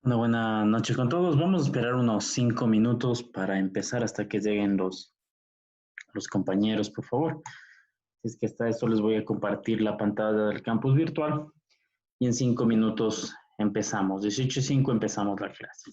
Una buena noche con todos. Vamos a esperar unos 5 minutos para empezar hasta que lleguen los compañeros, por favor. Si es que hasta esto les voy a compartir la pantalla del campus virtual y en 5 minutos empezamos. 18:05 empezamos la clase.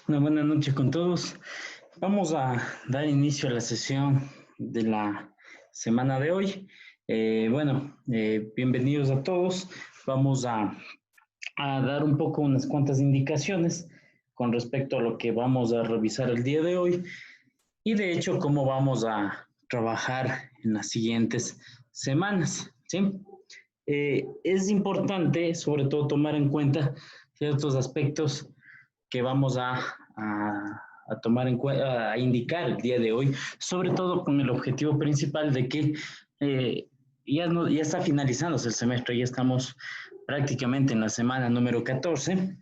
Una buena noche con todos. Vamos a dar inicio a la sesión de la semana de hoy. Bienvenidos a todos. Vamos a dar un poco unas cuantas indicaciones con respecto a lo que vamos a revisar el día de hoy y de hecho cómo vamos a trabajar en las siguientes semanas, ¿sí? Es importante sobre todo tomar en cuenta ciertos aspectos que vamos a tomar en cuenta, a indicar el día de hoy, sobre todo con el objetivo principal de que ya está finalizándose el semestre, ya estamos prácticamente en la semana número 14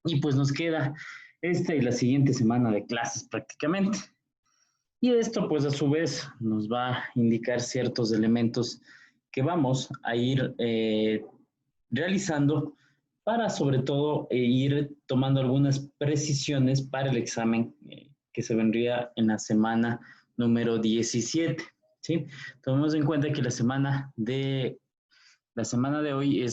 y pues nos queda esta y la siguiente semana de clases prácticamente. Y esto pues a su vez nos va a indicar ciertos elementos que vamos a ir realizando para sobre todo ir tomando algunas precisiones para el examen que se vendría en la semana número 17. ¿Sí? Tomemos en cuenta que la semana de hoy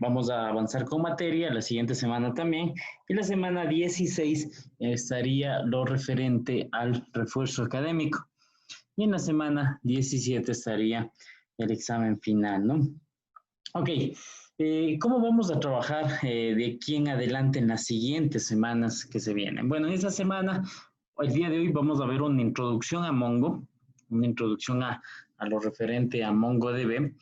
vamos a avanzar con materia, la siguiente semana también, y la semana 16 estaría lo referente al refuerzo académico. Y en la semana 17 estaría el examen final, ¿no? Ok, ¿cómo vamos a trabajar de aquí en adelante en las siguientes semanas que se vienen? Bueno, en esta semana, el día de hoy vamos a ver una introducción a Mongo, una introducción a lo referente a MongoDB.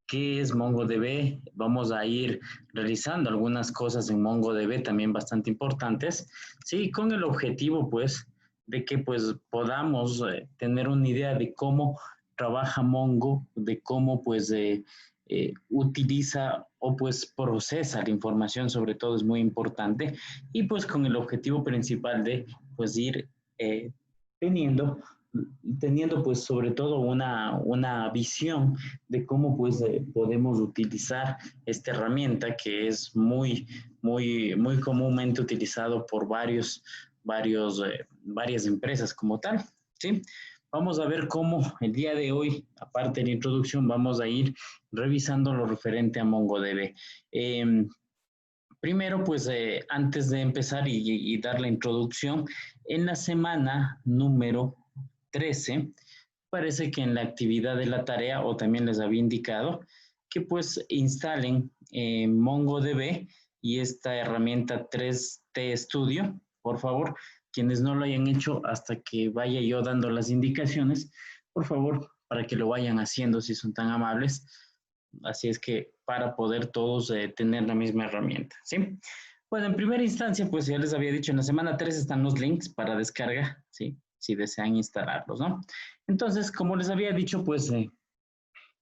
¿Qué es MongoDB? Vamos a ir realizando algunas cosas en MongoDB también bastante importantes, sí, con el objetivo, pues, de que pues podamos tener una idea de cómo trabaja Mongo, de cómo pues utiliza o pues procesa la información, sobre todo es muy importante, y pues con el objetivo principal de pues ir eh, teniendo teniendo pues sobre todo una visión de cómo pues podemos utilizar esta herramienta que es muy comúnmente utilizado por varias empresas como tal, ¿sí? Vamos a ver cómo el día de hoy, aparte de la introducción, vamos a ir revisando lo referente a MongoDB. Primero, pues antes de empezar y dar la introducción, en la semana número 13, parece que en la actividad de la tarea, o también les había indicado, que pues instalen MongoDB y esta herramienta 3T Studio, por favor, quienes no lo hayan hecho hasta que vaya yo dando las indicaciones, por favor, para que lo vayan haciendo si son tan amables. Así es que para poder todos tener la misma herramienta, ¿sí? Bueno, en primera instancia, pues ya les había dicho, en la semana 3 están los links para descarga, ¿sí? Si desean instalarlos, ¿no? Entonces, como les había dicho, pues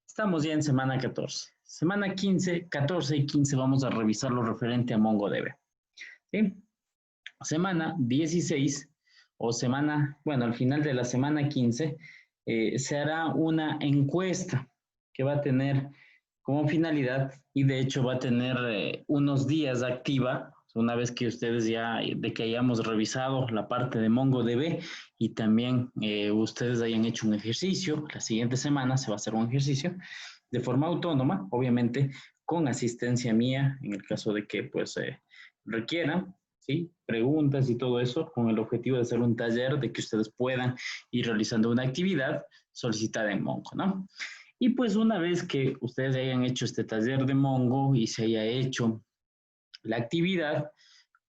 estamos ya en semana 14. Semana 15, 14 y 15 vamos a revisar lo referente a MongoDB, ¿sí? Semana 16 bueno, al final de la semana 15 se hará una encuesta que va a tener como finalidad y de hecho va a tener unos días activa una vez que ustedes ya, de que hayamos revisado la parte de MongoDB y también ustedes hayan hecho un ejercicio, la siguiente semana se va a hacer un ejercicio de forma autónoma, obviamente con asistencia mía en el caso de que pues requieran, ¿sí? Preguntas y todo eso con el objetivo de hacer un taller de que ustedes puedan ir realizando una actividad solicitada en Mongo, ¿no? Y pues una vez que ustedes hayan hecho este taller de Mongo y se haya hecho la actividad,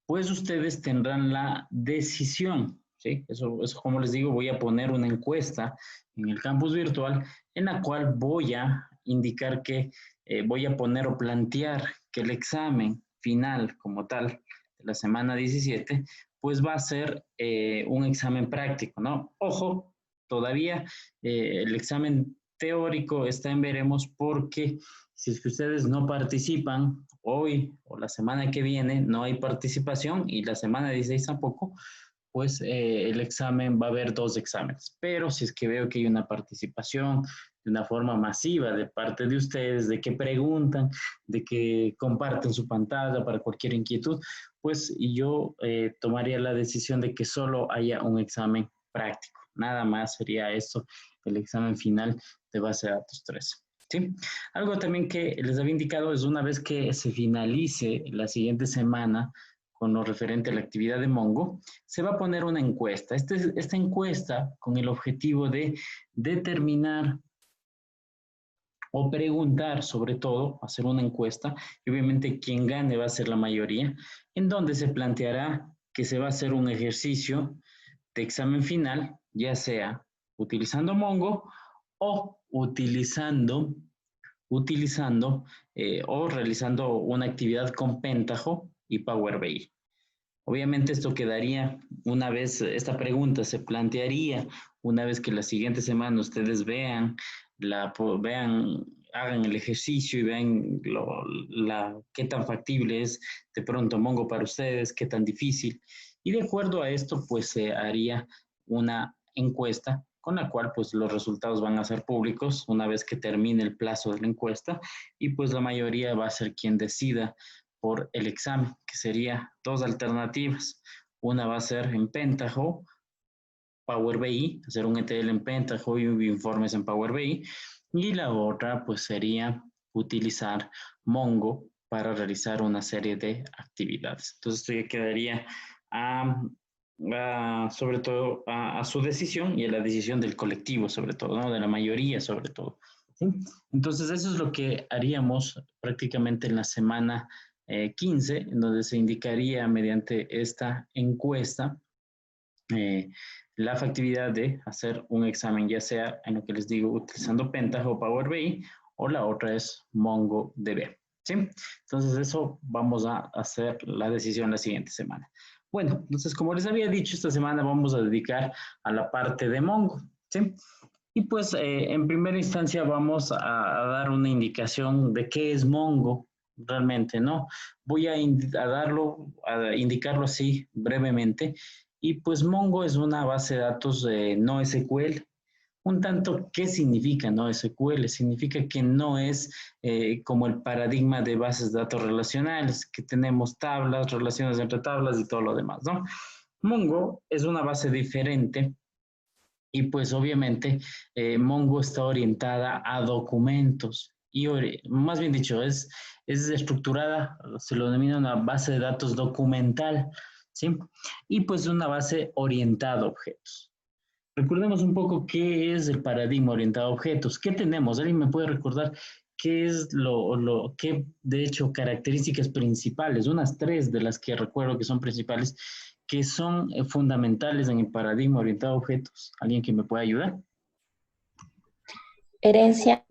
pues ustedes tendrán la decisión, ¿sí? Eso como les digo, voy a poner una encuesta en el campus virtual en la cual voy a indicar que voy a poner o plantear que el examen final como tal de la semana 17, pues va a ser un examen práctico, ¿no? Ojo, todavía el examen teórico está en veremos porque si es que ustedes no participan hoy o la semana que viene, no hay participación y la semana 16 tampoco, pues el examen va a haber dos exámenes. Pero si es que veo que hay una participación de una forma masiva de parte de ustedes, de que preguntan, de que comparten su pantalla para cualquier inquietud, pues yo tomaría la decisión de que solo haya un examen práctico. Nada más sería esto, el examen final de base de datos 3. ¿Sí? Algo también que les había indicado es una vez que se finalice la siguiente semana con lo referente a la actividad de Mongo, se va a poner una encuesta. Esta encuesta con el objetivo de determinar o preguntar, sobre todo, hacer una encuesta, y obviamente quien gane va a ser la mayoría, en donde se planteará que se va a hacer un ejercicio de examen final, ya sea utilizando Mongo o o realizando una actividad con Pentaho y Power BI. Obviamente esto quedaría, una vez esta pregunta se plantearía, una vez que la siguiente semana ustedes vean, hagan el ejercicio y vean qué tan factible es de pronto Mongo para ustedes, qué tan difícil. Y de acuerdo a esto, pues se haría una encuesta con la cual pues los resultados van a ser públicos una vez que termine el plazo de la encuesta y pues la mayoría va a ser quien decida por el examen, que sería dos alternativas. Una va a ser en Pentaho, Power BI, hacer un ETL en Pentaho y informes en Power BI. Y la otra pues sería utilizar Mongo para realizar una serie de actividades. Entonces esto ya quedaría sobre todo a su decisión y a la decisión del colectivo sobre todo, ¿no? De la mayoría sobre todo. ¿Sí? Entonces eso es lo que haríamos prácticamente en la semana 15, en donde se indicaría mediante esta encuesta la factibilidad de hacer un examen, ya sea en lo que les digo, utilizando Pentaho o Power BI, o la otra es MongoDB. ¿Sí? Entonces eso vamos a hacer la decisión la siguiente semana. Bueno, entonces como les había dicho, esta semana vamos a dedicar a la parte de Mongo. ¿Sí? Y pues en primera instancia vamos a dar una indicación de qué es Mongo realmente, ¿no? Voy a indicarlo así brevemente. Y pues Mongo es una base de datos NoSQL. Un tanto, ¿qué significa NoSQL? Significa que no es como el paradigma de bases de datos relacionales, que tenemos tablas, relaciones entre tablas y todo lo demás, ¿no? Mongo es una base diferente y pues obviamente Mongo está orientada a documentos y más bien dicho, es estructurada, se lo denomina una base de datos documental, ¿sí? Y pues una base orientada a objetos. Recordemos un poco qué es el paradigma orientado a objetos. ¿Qué tenemos? ¿Alguien me puede recordar qué es qué de hecho características principales, unas tres de las que recuerdo que son principales, que son fundamentales en el paradigma orientado a objetos? ¿Alguien que me pueda ayudar? Herencia.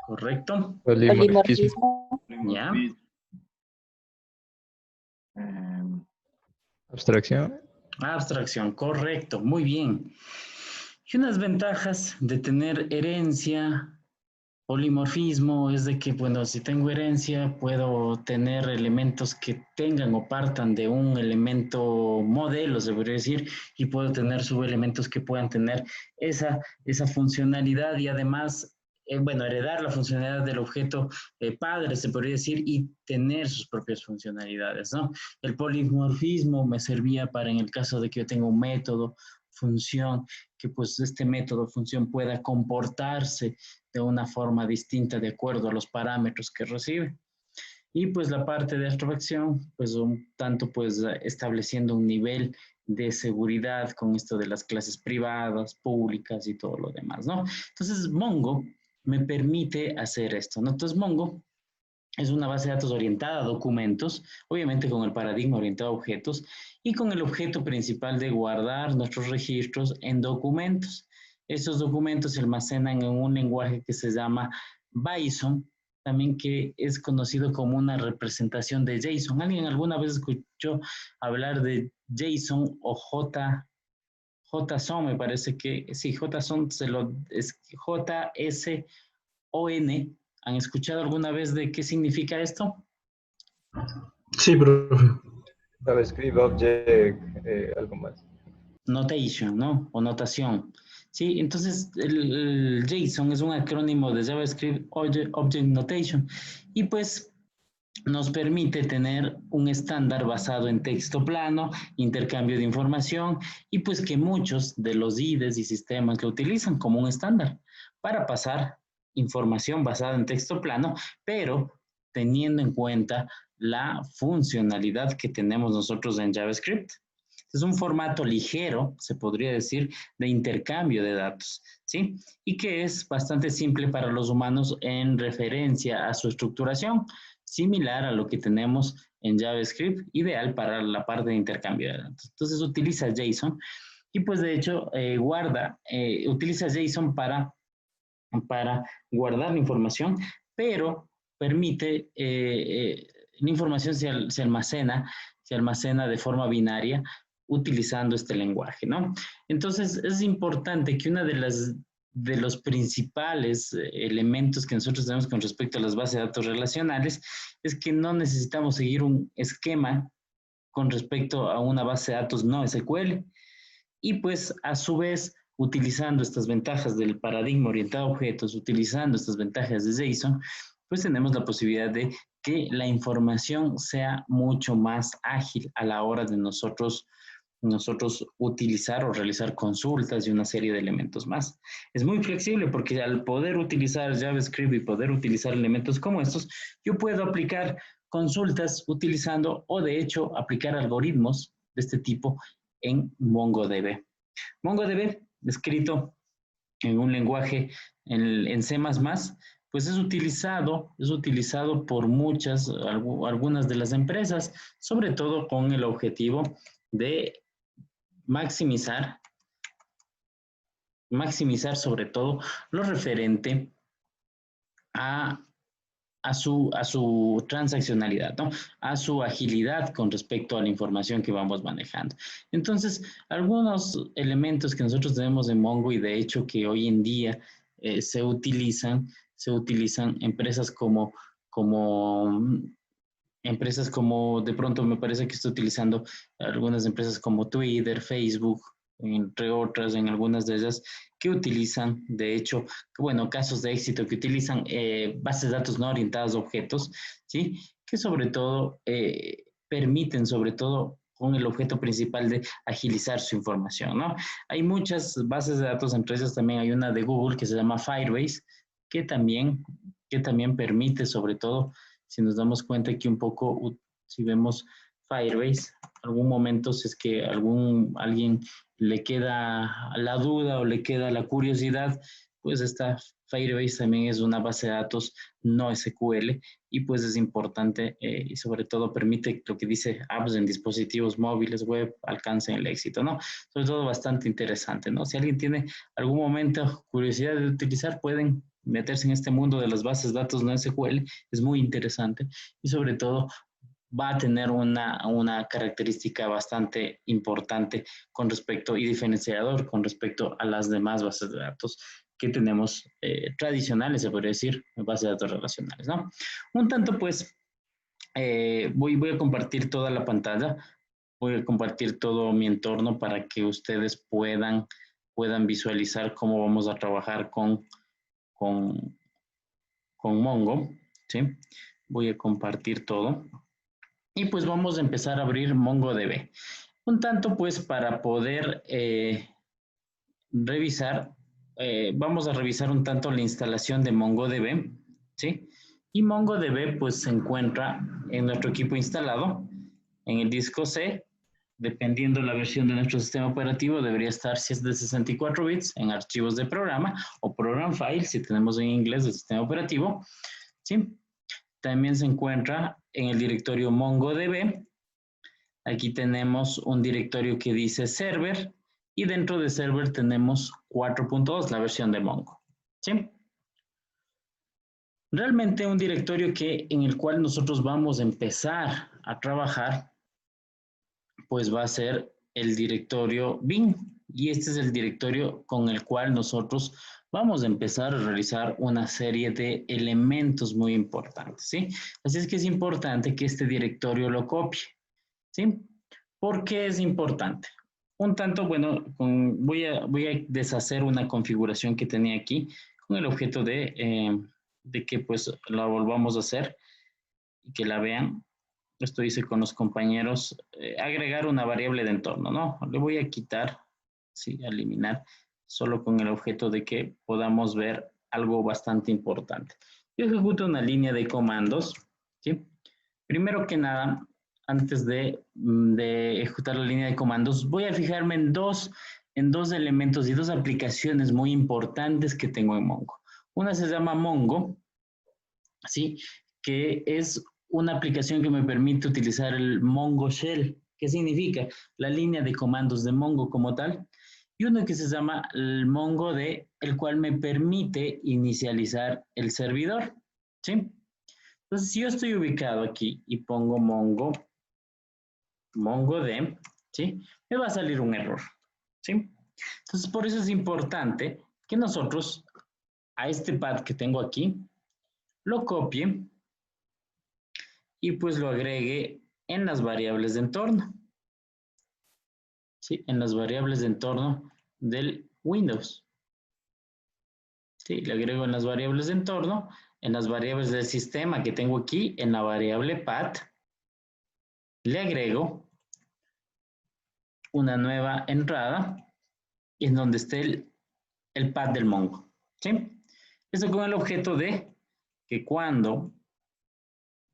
Correcto. Polimorfismo. Ya. Abstracción. Abstracción, correcto, muy bien. Y unas ventajas de tener herencia, polimorfismo, es de que, bueno, si tengo herencia, puedo tener elementos que tengan o partan de un elemento modelo, se podría decir, y puedo tener subelementos que puedan tener esa funcionalidad y además, bueno, heredar la funcionalidad del objeto padre, se podría decir, y tener sus propias funcionalidades, ¿no? El polimorfismo me servía para, en el caso de que yo tenga un método, función, que pues este método, función pueda comportarse de una forma distinta de acuerdo a los parámetros que recibe. Y pues la parte de abstracción, pues un tanto pues estableciendo un nivel de seguridad con esto de las clases privadas, públicas y todo lo demás, ¿no? Entonces Mongo me permite hacer esto, ¿no? Entonces Mongo es una base de datos orientada a documentos, obviamente con el paradigma orientado a objetos y con el objeto principal de guardar nuestros registros en documentos. Esos documentos se almacenan en un lenguaje que se llama Bison, también que es conocido como una representación de JSON. ¿Alguien alguna vez escuchó hablar de JSON o JSON? Me parece que sí, JSON es JSON. ¿Han escuchado alguna vez de qué significa esto? Sí, profe. JavaScript, Object, algo más. Notation, ¿no? O notación. Sí, entonces el JSON es un acrónimo de JavaScript Object Notation y pues nos permite tener un estándar basado en texto plano, intercambio de información y pues que muchos de los IDEs y sistemas lo utilizan como un estándar para pasar información basada en texto plano, pero teniendo en cuenta la funcionalidad que tenemos nosotros en JavaScript. Es un formato ligero, se podría decir, de intercambio de datos, ¿sí? Y que es bastante simple para los humanos en referencia a su estructuración, similar a lo que tenemos en JavaScript, ideal para la parte de intercambio de datos. Entonces utiliza JSON y pues de hecho utiliza JSON para guardar la información, pero permite, la información se almacena de forma binaria utilizando este lenguaje, ¿no? Entonces, es importante que una de los principales elementos que nosotros tenemos con respecto a las bases de datos relacionales es que no necesitamos seguir un esquema con respecto a una base de datos no SQL. Y pues a su vez, utilizando estas ventajas del paradigma orientado a objetos, utilizando estas ventajas de JSON, pues tenemos la posibilidad de que la información sea mucho más ágil a la hora de nosotros utilizar o realizar consultas y una serie de elementos más. Es muy flexible porque al poder utilizar JavaScript y poder utilizar elementos como estos, yo puedo aplicar consultas utilizando o de hecho aplicar algoritmos de este tipo en MongoDB. MongoDB, escrito en un lenguaje en C++, pues es utilizado por algunas de las empresas, sobre todo con el objetivo de maximizar sobre todo lo referente a su transaccionalidad, ¿no? A su agilidad con respecto a la información que vamos manejando. Entonces, algunos elementos que nosotros tenemos en Mongo y de hecho que hoy en día se utilizan empresas como de pronto me parece que está utilizando algunas empresas como Twitter, Facebook, entre otras, en algunas de ellas, que utilizan, de hecho, bueno, casos de éxito, que utilizan bases de datos no orientadas a objetos, ¿sí? Que sobre todo permiten, sobre todo, con el objeto principal de agilizar su información, ¿no? Hay muchas bases de datos, entre ellas también hay una de Google que se llama Firebase, que también permite, sobre todo, si nos damos cuenta que un poco, si vemos Firebase, algún momento si es que alguien le queda la duda o le queda la curiosidad, pues esta Firebase también es una base de datos no SQL y pues es importante y sobre todo permite lo que dice apps en dispositivos móviles, web, alcancen el éxito, ¿no? Sobre todo bastante interesante, ¿no? Si alguien tiene algún momento curiosidad de utilizar, pueden meterse en este mundo de las bases de datos no SQL, es muy interesante y sobre todo va a tener una característica bastante importante con respecto y diferenciador con respecto a las demás bases de datos que tenemos tradicionales, se podría decir, bases de datos relacionales, ¿no? Un tanto, pues, voy a compartir toda la pantalla, voy a compartir todo mi entorno para que ustedes puedan visualizar cómo vamos a trabajar con Mongo, ¿sí? Voy a compartir todo. Y pues vamos a empezar a abrir MongoDB. Un tanto pues para poder revisar, vamos a revisar un tanto la instalación de MongoDB, ¿sí? Y MongoDB pues se encuentra en nuestro equipo instalado, en el disco C, dependiendo la versión de nuestro sistema operativo, debería estar, si es de 64 bits, en archivos de programa o program file, si tenemos en inglés el sistema operativo, ¿sí? También se encuentra en el directorio MongoDB. Aquí tenemos un directorio que dice server y dentro de server tenemos 4.2, la versión de Mongo, ¿sí? Realmente un directorio en el cual nosotros vamos a empezar a trabajar, pues va a ser el directorio bin y este es el directorio con el cual nosotros vamos a empezar a realizar una serie de elementos muy importantes, ¿sí? Así es que es importante que este directorio lo copie, ¿sí? ¿Por qué es importante? Un tanto, bueno, voy a deshacer una configuración que tenía aquí con el objeto de que pues la volvamos a hacer y que la vean. Esto hice con los compañeros, agregar una variable de entorno, ¿no? Le voy a quitar, sí, eliminar, solo con el objeto de que podamos ver algo bastante importante. Yo ejecuto una línea de comandos, ¿sí? Primero que nada, antes de ejecutar la línea de comandos, voy a fijarme en dos elementos y dos aplicaciones muy importantes que tengo en Mongo. Una se llama Mongo, ¿sí? Que es una aplicación que me permite utilizar el Mongo Shell. ¿Qué significa? La línea de comandos de Mongo como tal. Y uno que se llama el Mongo D, el cual me permite inicializar el servidor, ¿sí? Entonces, si yo estoy ubicado aquí y pongo Mongo D, ¿sí? Me va a salir un error, ¿sí? Entonces, por eso es importante que nosotros a este path que tengo aquí, lo copie y pues lo agregue en las variables de entorno, ¿sí? En las variables de entorno del Windows. Sí, le agrego en las variables de entorno, en las variables del sistema que tengo aquí, en la variable path, le agrego una nueva entrada en donde esté el path del Mongo, ¿sí? Esto con el objeto de que cuando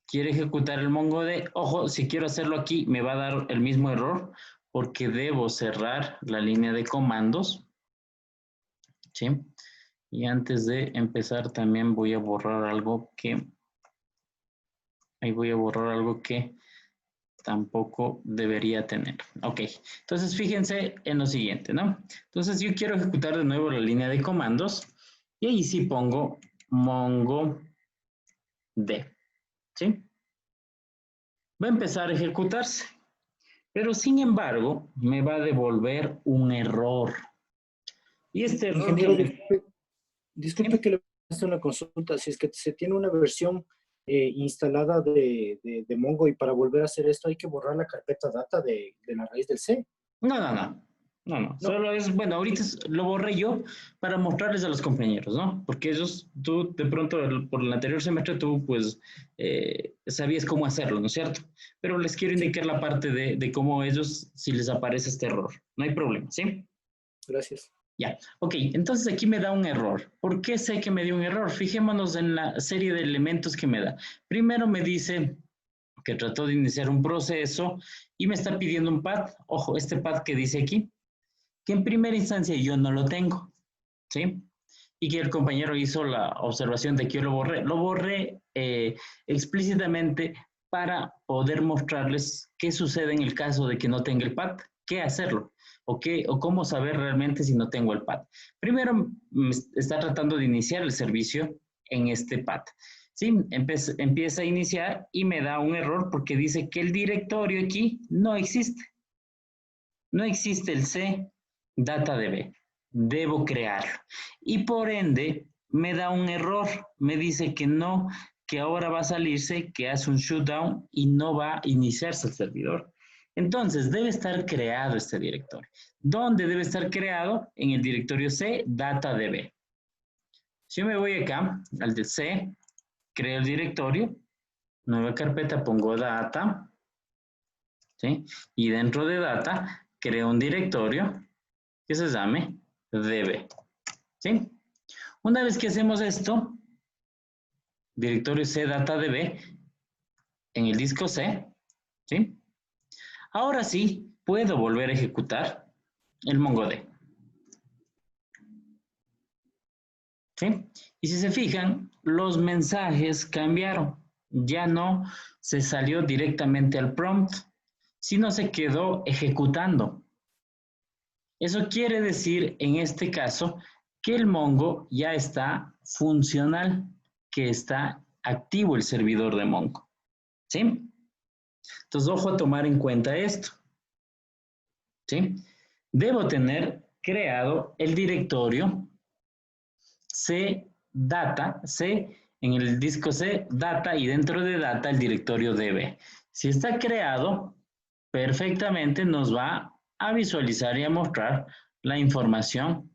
quiere ejecutar el Mongo D, ojo, si quiero hacerlo aquí me va a dar el mismo error porque debo cerrar la línea de comandos, ¿sí? Y antes de empezar también voy a borrar algo que, ahí voy a borrar algo que tampoco debería tener. Ok, entonces fíjense en lo siguiente, ¿no? Entonces yo quiero ejecutar de nuevo la línea de comandos y ahí sí pongo Mongo D, ¿sí? Va a empezar a ejecutarse, pero sin embargo me va a devolver un error. Y este error Ingeniero, que disculpe que le haga una consulta. Si es que se tiene una versión instalada de Mongo y para volver a hacer esto hay que borrar la carpeta data de la raíz del C. No. Solo es, bueno, ahorita lo borré yo para mostrarles a los compañeros, ¿no? Porque ellos, tú de pronto por el anterior semestre tú pues sabías cómo hacerlo, ¿no es cierto? Pero les quiero indicar la parte de cómo ellos, si les aparece este error. No hay problema, ¿sí? Gracias. Ya, ok, entonces aquí me da un error. ¿Por qué sé que me dio un error? Fijémonos en la serie de elementos que me da. Primero me dice que trató de iniciar un proceso y me está pidiendo un path. Ojo, este path que dice aquí, que en primera instancia yo no lo tengo, ¿sí? Y que el compañero hizo la observación de que yo lo borré. Lo borré explícitamente para poder mostrarles qué sucede en el caso de que no tenga el path, qué hacerlo, o cómo saber realmente si no tengo el path. Primero, está tratando de iniciar el servicio en este path. ¿Sí? Empieza a iniciar y me da un error porque dice que el directorio aquí no existe. No existe el C DataDB. Debo crearlo. Y por ende, me da un error. Me dice que no, que ahora va a salirse, que hace un shutdown y no va a iniciarse el servidor. Entonces, debe estar creado este directorio. ¿Dónde debe estar creado? En el directorio C DataDB. Si yo me voy acá, al de C, creo el directorio, nueva carpeta, pongo data, ¿sí? Y dentro de data, creo un directorio que se llame db, ¿sí? Una vez que hacemos esto, directorio C DataDB en el disco C, ¿sí? Ahora sí, puedo volver a ejecutar el MongoD, ¿sí? Y si se fijan, los mensajes cambiaron. Ya no se salió directamente al prompt, sino se quedó ejecutando. Eso quiere decir, en este caso, que el Mongo ya está funcional, que está activo el servidor de Mongo, ¿sí? Entonces, ojo a tomar en cuenta esto, ¿sí? Debo tener creado el directorio C data, C en el disco C data y dentro de data el directorio db. Si está creado, perfectamente nos va a visualizar y a mostrar la información.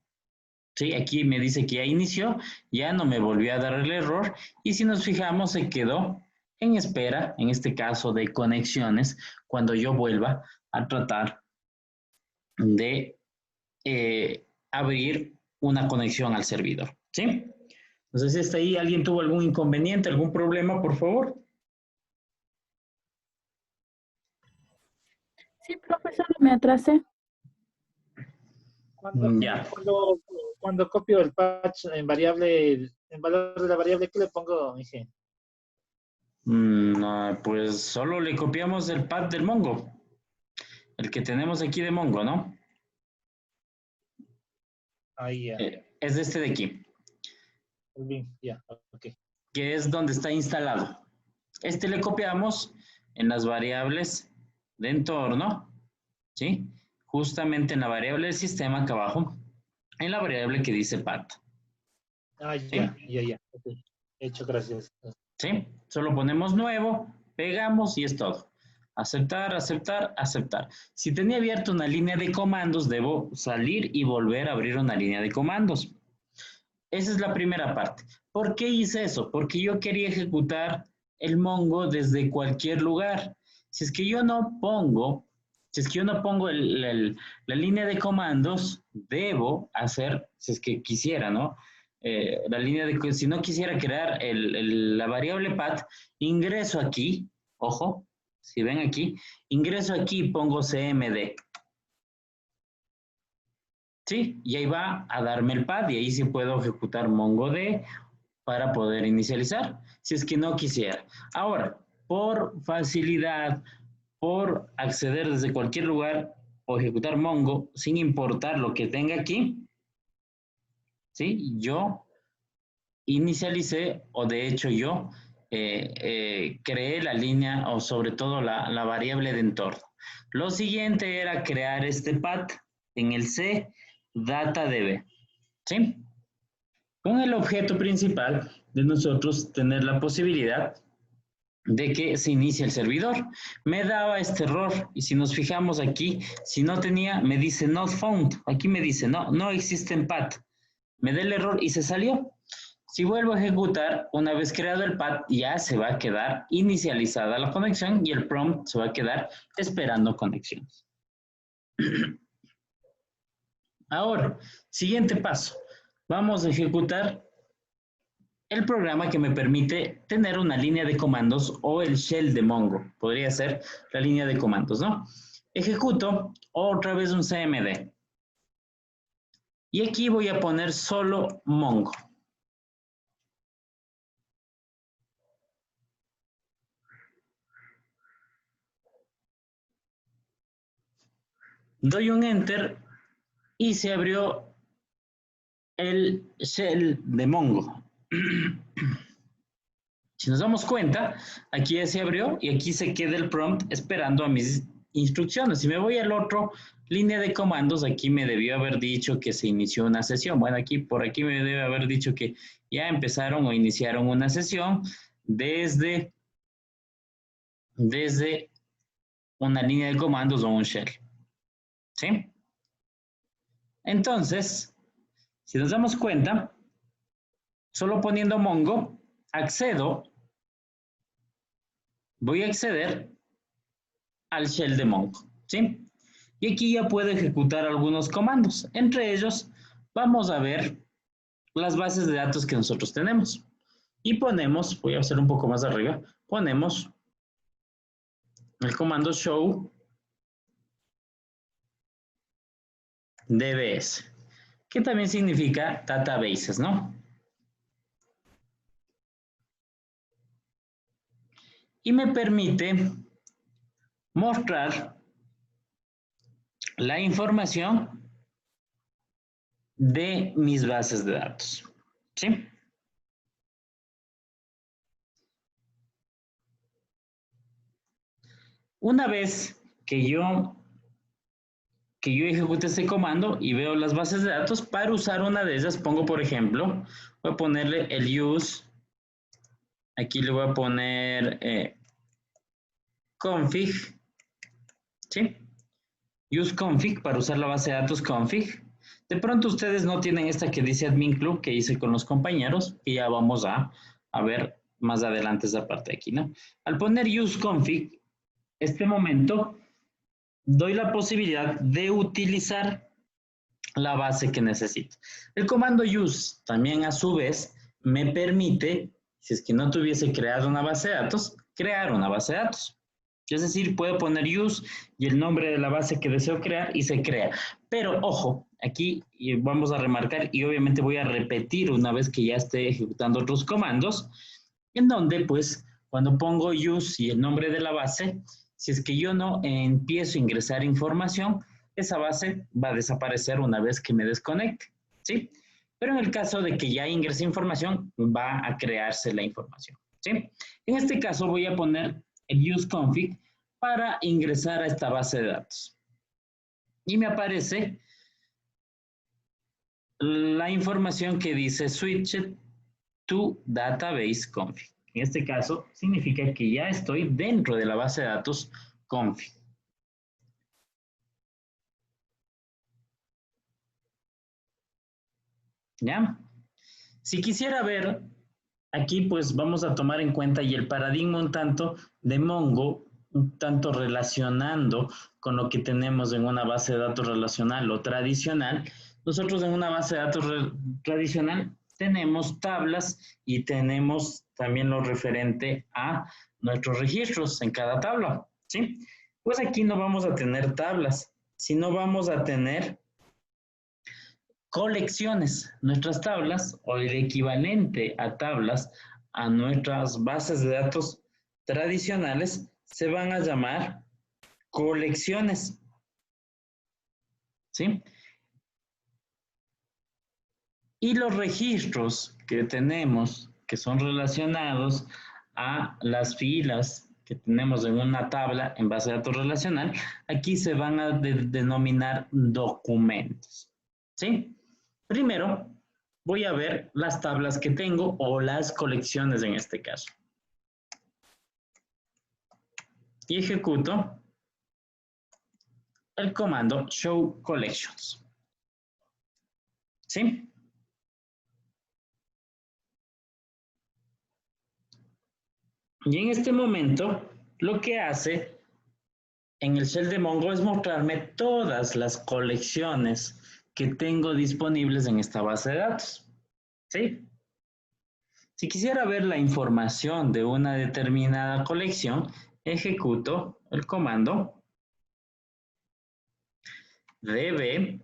Sí, aquí me dice que ya inició, ya no me volvió a dar el error y si nos fijamos se quedó en espera, en este caso de conexiones, cuando yo vuelva a tratar de abrir una conexión al servidor, ¿sí? Entonces, ¿está ahí? ¿Alguien tuvo algún inconveniente, algún problema, por favor? Sí, profesor, me atrasé. Ya. Cuando copio el patch en variable, en valor de la variable, ¿qué le pongo, Mije? No, pues solo le copiamos el path del Mongo. El que tenemos aquí de Mongo, ¿no? Ahí ya. Es este de aquí, Bien, ya, ok. que es donde está instalado. Este le copiamos en las variables de entorno, ¿sí? Justamente en la variable del sistema acá abajo, en la variable que dice path, Ah, ya, ya. Ok. Hecho, gracias. ¿sí? Solo ponemos nuevo, pegamos y es todo. Aceptar, aceptar, aceptar. Si tenía abierto una línea de comandos, debo salir y volver a abrir una línea de comandos. Esa es la primera parte. ¿Por qué hice eso? Porque yo quería ejecutar el Mongo desde cualquier lugar. Si es que yo no pongo, la línea de comandos, debo hacer, si es que quisiera, ¿no? Si no quisiera crear la variable path, ingreso aquí, ojo, si ven aquí, ingreso aquí y pongo cmd. ¿Sí? Y ahí va a darme el path y ahí sí puedo ejecutar mongo d para poder inicializar, si es que no quisiera. Ahora, por facilidad, por acceder desde cualquier lugar o ejecutar mongo sin importar lo que tenga aquí, ¿sí? Yo inicialicé, o de hecho yo creé la línea o sobre todo la variable de entorno. Lo siguiente era crear este path en el C DataDB, ¿sí? Con el objeto principal de nosotros tener la posibilidad de que se inicie el servidor. Me daba este error y si nos fijamos aquí, si no tenía, me dice not found. Aquí me dice no existe en path. Me da el error y se salió. Si vuelvo a ejecutar, una vez creado el path, ya se va a quedar inicializada la conexión y el prompt se va a quedar esperando conexiones. Ahora, siguiente paso. Vamos a ejecutar el programa que me permite tener una línea de comandos o el shell de Mongo. Podría ser la línea de comandos, ¿no? Ejecuto otra vez un cmd. Y aquí voy a poner solo Mongo. Doy un enter y se abrió el shell de Mongo. Si nos damos cuenta, aquí ya se abrió y aquí se queda el prompt esperando a mis instrucciones. Si me voy al otro línea de comandos, aquí me debió haber dicho que se inició una sesión. Bueno, por aquí me debe haber dicho que ya empezaron o iniciaron una sesión desde una línea de comandos o un shell. ¿Sí? Entonces, si nos damos cuenta, solo poniendo Mongo, voy a acceder al shell de Mongo, ¿sí? Y aquí ya puedo ejecutar algunos comandos. Entre ellos, vamos a ver las bases de datos que nosotros tenemos. Y ponemos, voy a hacer un poco más arriba, ponemos el comando show dbs, que también significa databases, ¿no? Y me permite mostrar la información de mis bases de datos, ¿sí? Una vez que yo ejecute ese comando y veo las bases de datos, para usar una de ellas pongo, por ejemplo, voy a ponerle el use, aquí le voy a poner config, ¿sí? Use config para usar la base de datos config. De pronto ustedes no tienen esta que dice admin club que hice con los compañeros, y ya vamos a ver más adelante esa parte de aquí, ¿no? Al poner use config, este momento doy la posibilidad de utilizar la base que necesito. El comando use también a su vez me permite, si es que no tuviese creado una base de datos, crear una base de datos. Es decir, puedo poner use y el nombre de la base que deseo crear y se crea. Pero, ojo, aquí vamos a remarcar y obviamente voy a repetir una vez que ya esté ejecutando otros comandos, en donde, pues, cuando pongo use y el nombre de la base, si es que yo no empiezo a ingresar información, esa base va a desaparecer una vez que me desconecte, ¿sí? Pero en el caso de que ya ingrese información, va a crearse la información, ¿sí? En este caso voy a poner el useConfig para ingresar a esta base de datos. Y me aparece la información que dice switched to database config. En este caso, significa que ya estoy dentro de la base de datos config. ¿Ya? Si quisiera ver, aquí pues vamos a tomar en cuenta y el paradigma un tanto de Mongo, un tanto relacionando con lo que tenemos en una base de datos relacional o tradicional. Nosotros en una base de datos tradicional tenemos tablas y tenemos también lo referente a nuestros registros en cada tabla, ¿sí? Pues aquí no vamos a tener tablas, sino vamos a tener colecciones. Nuestras tablas, o el equivalente a tablas a nuestras bases de datos tradicionales, se van a llamar colecciones, ¿sí? Y los registros que tenemos, que son relacionados a las filas que tenemos en una tabla en base de datos relacional, aquí se van a denominar documentos, ¿sí? Primero, voy a ver las tablas que tengo o las colecciones en este caso. Y ejecuto el comando show collections, ¿sí? Y en este momento, lo que hace en el shell de Mongo es mostrarme todas las colecciones que tengo disponibles en esta base de datos, ¿sí? Si quisiera ver la información de una determinada colección, ejecuto el comando db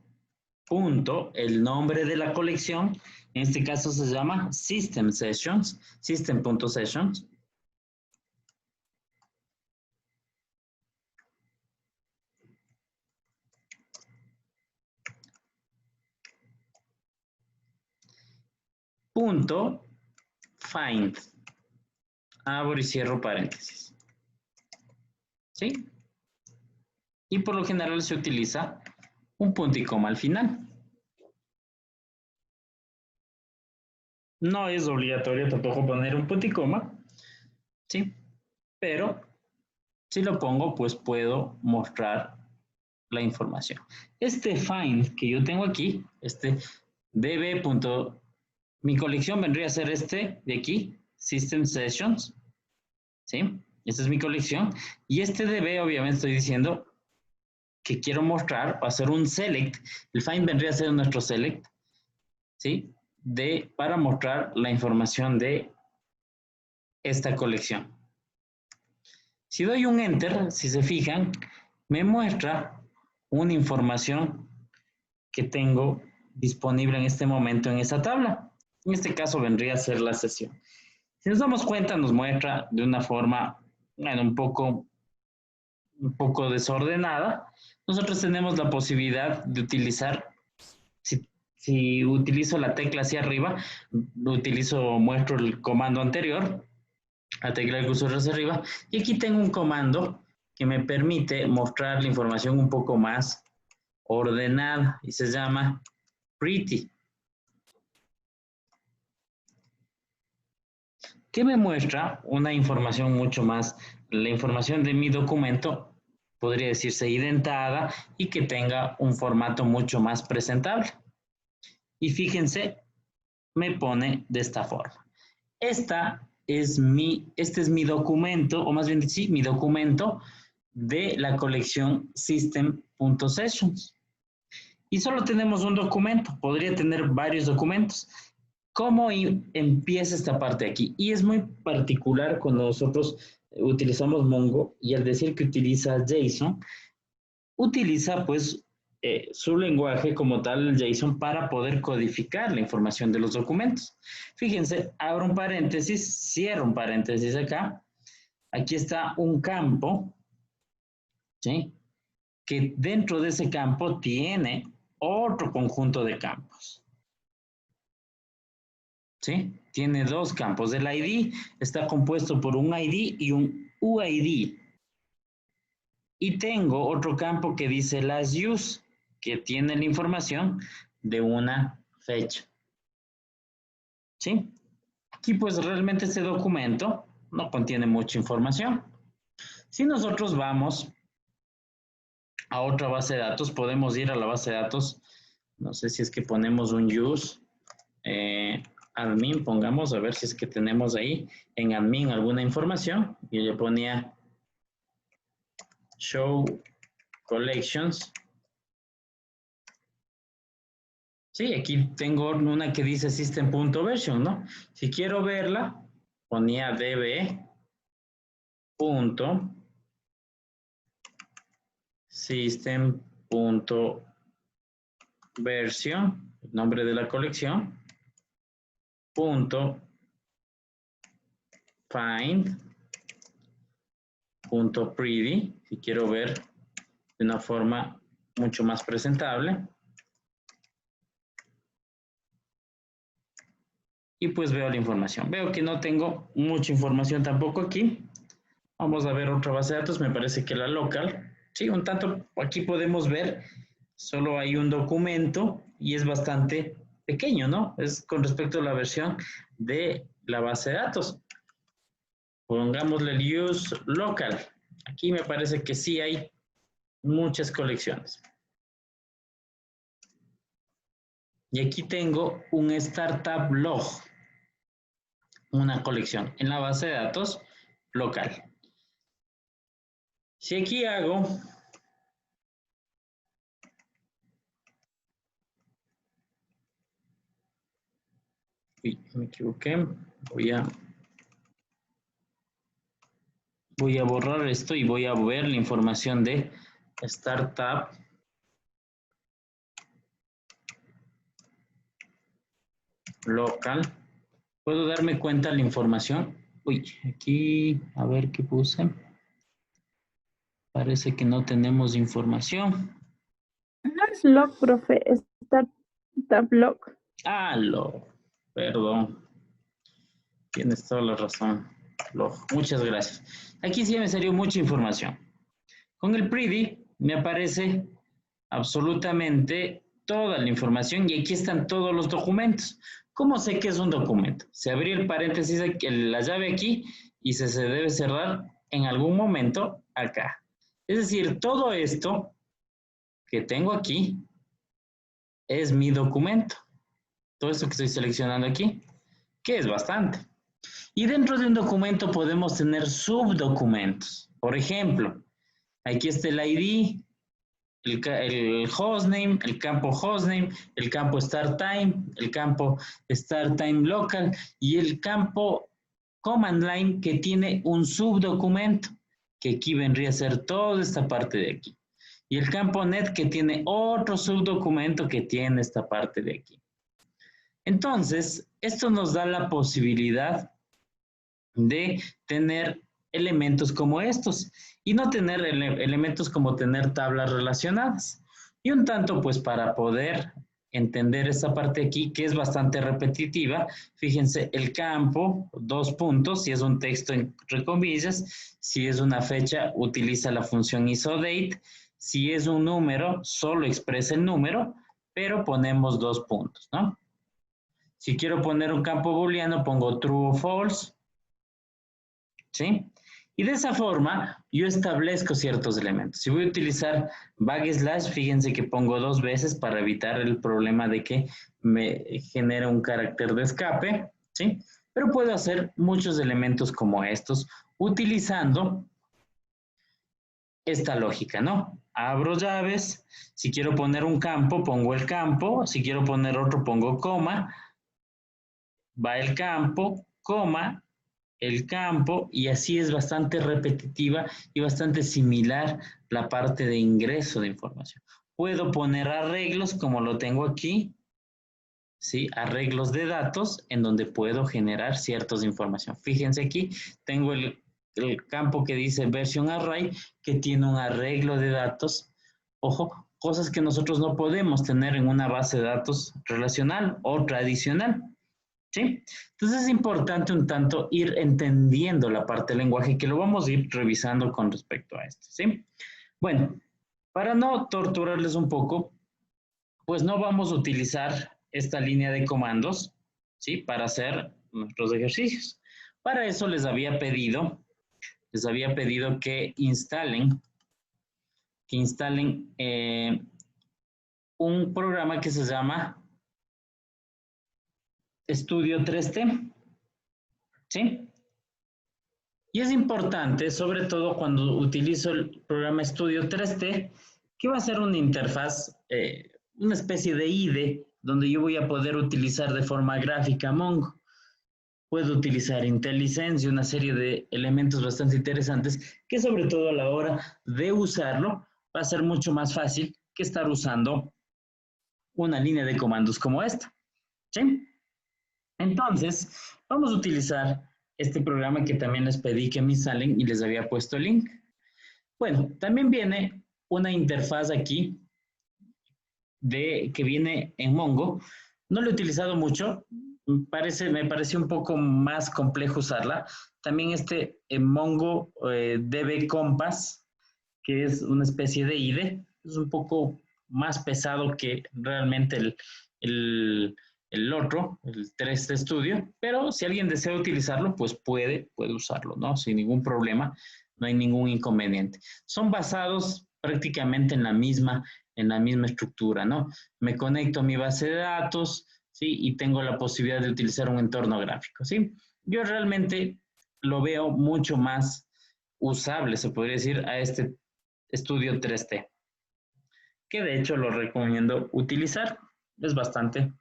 punto el nombre de la colección, en este caso se llama system sessions, system.sessions, punto find, abro y cierro paréntesis, ¿sí? Y por lo general se utiliza un punto y coma al final. No es obligatorio tampoco poner un punto y coma, ¿sí? Pero si lo pongo, pues puedo mostrar la información. Este find que yo tengo aquí, este db. Mi colección vendría a ser este de aquí, System Sessions, ¿sí? Esta es mi colección. Y este db, obviamente estoy diciendo que quiero mostrar, va a ser un select. El find vendría a ser nuestro select, ¿sí? Para mostrar la información de esta colección. Si doy un enter, si se fijan, me muestra una información que tengo disponible en este momento en esta tabla. En este caso vendría a ser la sesión. Si nos damos cuenta, nos muestra de una forma, bueno, un poco desordenada. Nosotros tenemos la posibilidad de utilizar, si utilizo la tecla hacia arriba, muestro el comando anterior, la tecla del cursor hacia arriba, y aquí tengo un comando que me permite mostrar la información un poco más ordenada y se llama pretty. Que me muestra una información mucho más, la información de mi documento podría decirse indentada y que tenga un formato mucho más presentable. Y fíjense, me pone de esta forma. Este es mi documento, o más bien sí, mi documento de la colección system.sessions. Y solo tenemos un documento, podría tener varios documentos. ¿Cómo empieza esta parte aquí? Y es muy particular cuando nosotros utilizamos Mongo y al decir que utiliza JSON, utiliza pues su lenguaje como tal, el JSON, para poder codificar la información de los documentos. Fíjense, abro un paréntesis, cierro un paréntesis acá. Aquí está un campo, ¿sí? Que dentro de ese campo tiene otro conjunto de campos. ¿Sí? Tiene dos campos. El ID está compuesto por un ID y un UID. Y tengo otro campo que dice last use, que tiene la información de una fecha. ¿Sí? Aquí pues realmente este documento no contiene mucha información. Si nosotros vamos a otra base de datos, podemos ir a la base de datos, no sé si es que ponemos un use, admin, pongamos, a ver si es que tenemos ahí en admin alguna información. Yo le ponía show collections. Sí, aquí tengo una que dice system.version, ¿no? Si quiero verla, ponía db.system.version, el nombre de la colección, .find.pretty, si quiero ver de una forma mucho más presentable. Y pues veo la información. Veo que no tengo mucha información tampoco aquí. Vamos a ver otra base de datos, me parece que la local. Sí, un tanto, aquí podemos ver, solo hay un documento y es bastante pequeño, ¿no? Es con respecto a la versión de la base de datos. Pongámosle el use local. Aquí me parece que sí hay muchas colecciones. Y aquí tengo un startup log, una colección en la base de datos local. Si aquí hago me equivoqué, voy a borrar esto y voy a ver la información de startup local. Puedo darme cuenta de la información. Uy, aquí, a ver qué puse. Parece que no tenemos información. No es log, profe, es startup log. Ah, log, perdón. Tienes toda la razón. Log, muchas gracias. Aquí sí me salió mucha información. Con el pretty me aparece absolutamente toda la información y aquí están todos los documentos. ¿Cómo sé que es un documento? Se abrió el paréntesis, la llave aquí y se debe cerrar en algún momento acá. Es decir, todo esto que tengo aquí es mi documento. Todo esto que estoy seleccionando aquí, que es bastante. Y dentro de un documento podemos tener subdocumentos. Por ejemplo, aquí está el ID, el hostname, el campo hostname, el campo start time, el campo start time local y el campo command line que tiene un subdocumento, que aquí vendría a ser toda esta parte de aquí. Y el campo net que tiene otro subdocumento que tiene esta parte de aquí. Entonces, esto nos da la posibilidad de tener elementos como estos y no tener elementos como tener tablas relacionadas. Y un tanto, pues, para poder entender esta parte aquí, que es bastante repetitiva, fíjense, el campo, 2 puntos, si es un texto entre comillas, si es una fecha, utiliza la función isOdate, si es un número, solo expresa el número, pero ponemos 2 puntos, ¿no? Si quiero poner un campo booleano, pongo true o false, ¿sí? Y de esa forma, yo establezco ciertos elementos. Si voy a utilizar backslash, fíjense que pongo 2 veces para evitar el problema de que me genere un carácter de escape, ¿sí? Pero puedo hacer muchos elementos como estos utilizando esta lógica, ¿no? Abro llaves, si quiero poner un campo, pongo el campo, si quiero poner otro, pongo coma, va el campo, coma, el campo, y así es bastante repetitiva y bastante similar la parte de ingreso de información. Puedo poner arreglos como lo tengo aquí, ¿sí? Arreglos de datos en donde puedo generar ciertas información. Fíjense aquí, tengo el campo que dice version array, que tiene un arreglo de datos. Ojo, cosas que nosotros no podemos tener en una base de datos relacional o tradicional. ¿Sí? Entonces es importante un tanto ir entendiendo la parte del lenguaje, que lo vamos a ir revisando con respecto a esto, ¿sí? Bueno, para no torturarles un poco, pues no vamos a utilizar esta línea de comandos, ¿sí? Para hacer nuestros ejercicios. Para eso les había pedido que instalen un programa que se llama Studio 3T, ¿sí? Y es importante, sobre todo cuando utilizo el programa Studio 3T, que va a ser una interfaz, una especie de IDE, donde yo voy a poder utilizar de forma gráfica Mongo. Puedo utilizar IntelliSense y una serie de elementos bastante interesantes que, sobre todo a la hora de usarlo, va a ser mucho más fácil que estar usando una línea de comandos como esta, ¿sí? Entonces, vamos a utilizar este programa que también les pedí que me instalen y les había puesto el link. Bueno, también viene una interfaz aquí que viene en Mongo. No lo he utilizado mucho, me pareció un poco más complejo usarla. También Mongo DB Compass, que es una especie de IDE, es un poco más pesado que realmente el otro, el 3D Studio, pero si alguien desea utilizarlo, pues puede usarlo, ¿no? Sin ningún problema, no hay ningún inconveniente. Son basados prácticamente en la misma estructura, ¿no? Me conecto a mi base de datos, ¿sí? Y tengo la posibilidad de utilizar un entorno gráfico, ¿sí? Yo realmente lo veo mucho más usable, se podría decir, a este Studio 3T, que de hecho lo recomiendo utilizar. Es bastante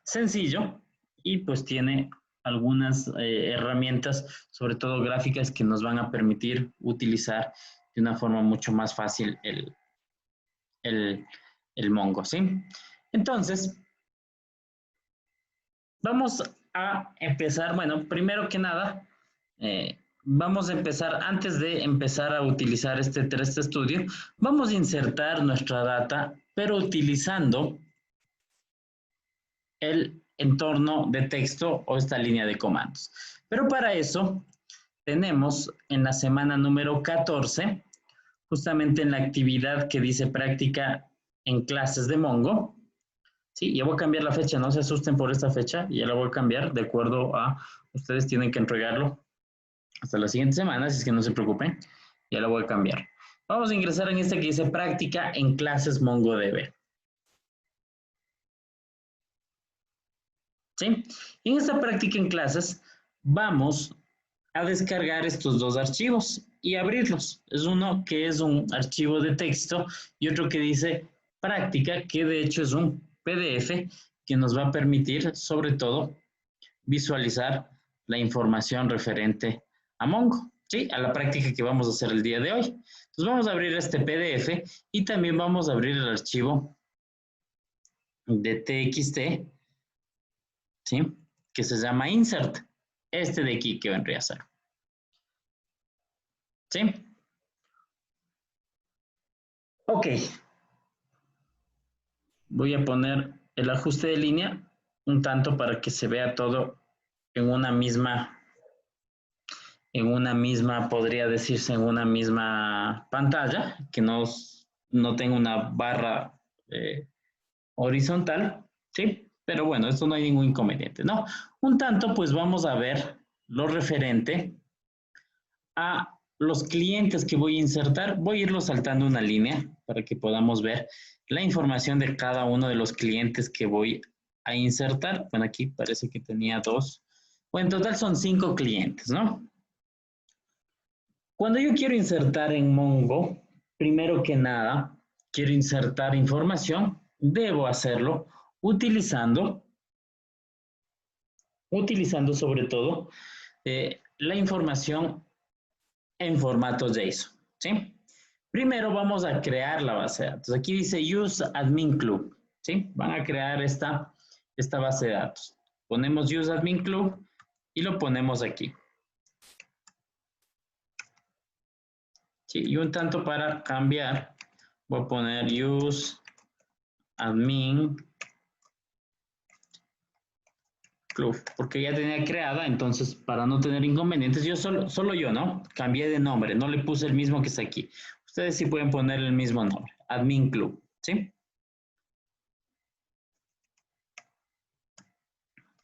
sencillo y pues tiene algunas herramientas, sobre todo gráficas, que nos van a permitir utilizar de una forma mucho más fácil el Mongo, ¿sí? Entonces, vamos a empezar, bueno, primero que nada, vamos a empezar, antes de empezar a utilizar este 3D Studio, vamos a insertar nuestra data, pero utilizando el entorno de texto o esta línea de comandos. Pero para eso tenemos en la semana número 14, justamente en la actividad que dice práctica en clases de Mongo. Sí, ya voy a cambiar la fecha, no se asusten por esta fecha, ya la voy a cambiar de acuerdo a, ustedes tienen que entregarlo hasta la siguiente semana, así es que no se preocupen, ya la voy a cambiar. Vamos a ingresar en esta que dice práctica en clases MongoDB. ¿Sí? Y en esta práctica en clases vamos a descargar estos dos archivos y abrirlos. Es uno que es un archivo de texto y otro que dice práctica, que de hecho es un PDF que nos va a permitir, sobre todo, visualizar la información referente a Mongo, ¿sí? A la práctica que vamos a hacer el día de hoy. Entonces vamos a abrir este PDF y también vamos a abrir el archivo de TXT, ¿sí? Que se llama insert, este de aquí que vendría a ser. ¿Sí? Ok. Voy a poner el ajuste de línea un tanto para que se vea todo en una misma, podría decirse, en una misma pantalla, que no tenga una barra horizontal, ¿sí? Pero bueno, esto no hay ningún inconveniente, ¿no? Un tanto, pues vamos a ver lo referente a los clientes que voy a insertar. Voy a irlo saltando una línea para que podamos ver la información de cada uno de los clientes que voy a insertar. Bueno, aquí parece que tenía 2. Bueno, en total son 5 clientes, ¿no? Cuando yo quiero insertar en Mongo, primero que nada, quiero insertar información, debo hacerlo utilizando utilizando sobre todo la información en formato JSON, ¿sí? Primero vamos a crear la base de datos. Aquí dice Use Admin Club, ¿sí? Van a crear esta base de datos. Ponemos Use Admin Club y lo ponemos aquí. Sí, y un tanto para cambiar, voy a poner Use Admin Club, porque ya tenía creada, entonces para no tener inconvenientes, yo solo yo, ¿no? Cambié de nombre, no le puse el mismo que está aquí. Ustedes sí pueden poner el mismo nombre, Admin Club, ¿sí?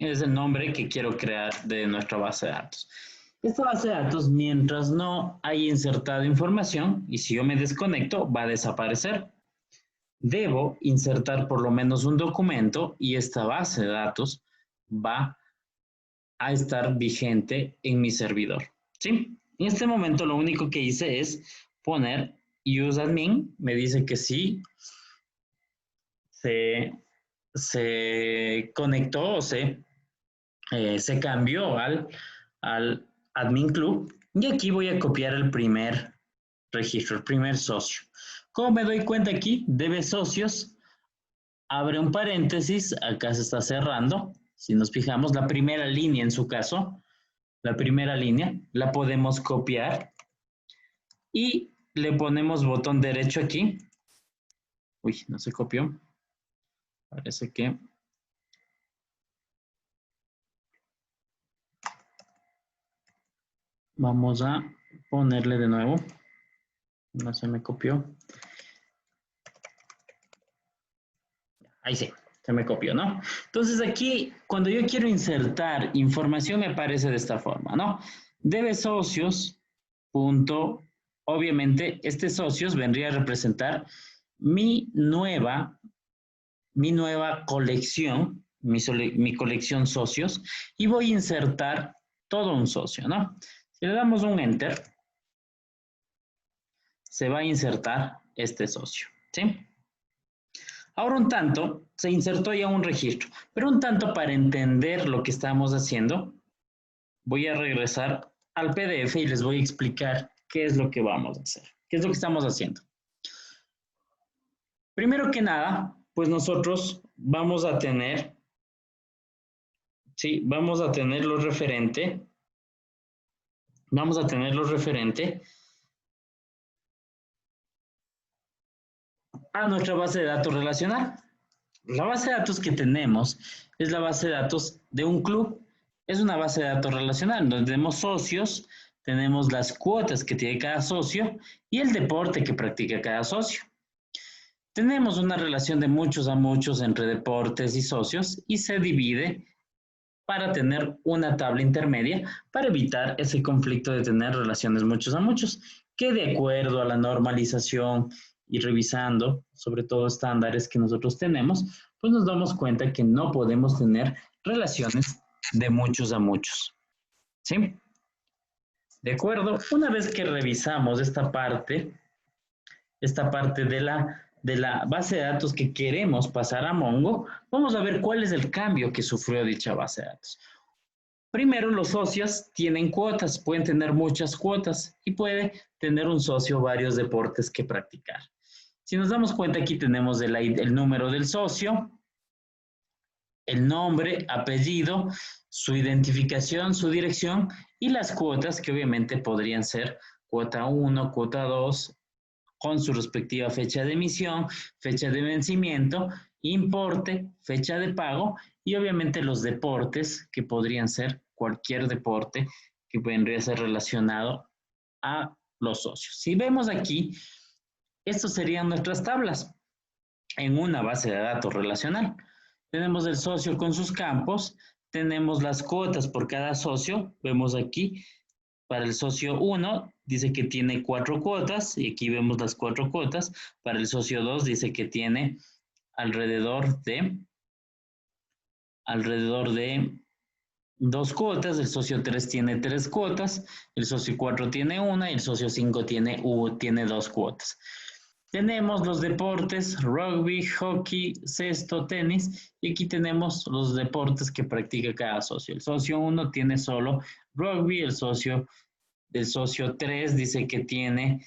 Es el nombre que quiero crear de nuestra base de datos. Esta base de datos, mientras no haya insertado información, y si yo me desconecto, va a desaparecer. Debo insertar por lo menos un documento y esta base de datos va a estar vigente en mi servidor, ¿sí? En este momento lo único que hice es poner use admin, me dice que sí, se conectó o se cambió al admin club y aquí voy a copiar el primer registro, el primer socio. ¿Cómo me doy cuenta aquí? Debe socios, abre un paréntesis, acá se está cerrando. Si nos fijamos, la primera línea en su caso, la primera línea, la podemos copiar y le ponemos botón derecho aquí. Uy, no se copió. Parece que... Vamos a ponerle de nuevo. No se me copió. Ahí sí, se me copió, ¿no? Entonces aquí, cuando yo quiero insertar información, me aparece de esta forma, ¿no? Debe socios, punto, obviamente, este socios vendría a representar mi nueva colección, mi colección socios, y voy a insertar todo un socio, ¿no? Si le damos un Enter, se va a insertar este socio, ¿sí? Ahora un tanto, se insertó ya un registro, pero un tanto para entender lo que estamos haciendo, voy a regresar al PDF y les voy a explicar qué es lo que vamos a hacer, qué es lo que estamos haciendo. Primero que nada, pues nosotros vamos a tener, ¿sí? Vamos a tener lo referente a nuestra base de datos relacional. La base de datos que tenemos es la base de datos de un club. Es una base de datos relacional donde tenemos socios, tenemos las cuotas que tiene cada socio y el deporte que practica cada socio. Tenemos una relación de muchos a muchos entre deportes y socios y se divide para tener una tabla intermedia para evitar ese conflicto de tener relaciones muchos a muchos, que de acuerdo a la normalización y revisando, sobre todo estándares que nosotros tenemos, pues nos damos cuenta que no podemos tener relaciones de muchos a muchos. ¿Sí? ¿De acuerdo? Una vez que revisamos esta parte de la base de datos que queremos pasar a Mongo, vamos a ver cuál es el cambio que sufrió dicha base de datos. Primero, los socios tienen cuotas, pueden tener muchas cuotas y puede tener un socio varios deportes que practicar. Si nos damos cuenta, aquí tenemos el número del socio, el nombre, apellido, su identificación, su dirección y las cuotas que obviamente podrían ser cuota 1, cuota 2, con su respectiva fecha de emisión, fecha de vencimiento, importe, fecha de pago y obviamente los deportes que podrían ser cualquier deporte que vendría ser relacionado a los socios. Si vemos aquí, estos serían nuestras tablas en una base de datos relacional. Tenemos el socio con sus campos, tenemos las cuotas por cada socio, vemos aquí, para el socio 1 dice que tiene 4 cuotas y aquí vemos las 4 cuotas. Para el socio 2 dice que tiene alrededor de 2 cuotas, el socio 3 tiene 3 cuotas, el socio 4 tiene 1 y el socio 5 tiene 2 cuotas. Tenemos los deportes, rugby, hockey, cesto, tenis, y aquí tenemos los deportes que practica cada socio. El socio 1 tiene solo rugby, el socio 3 dice que tiene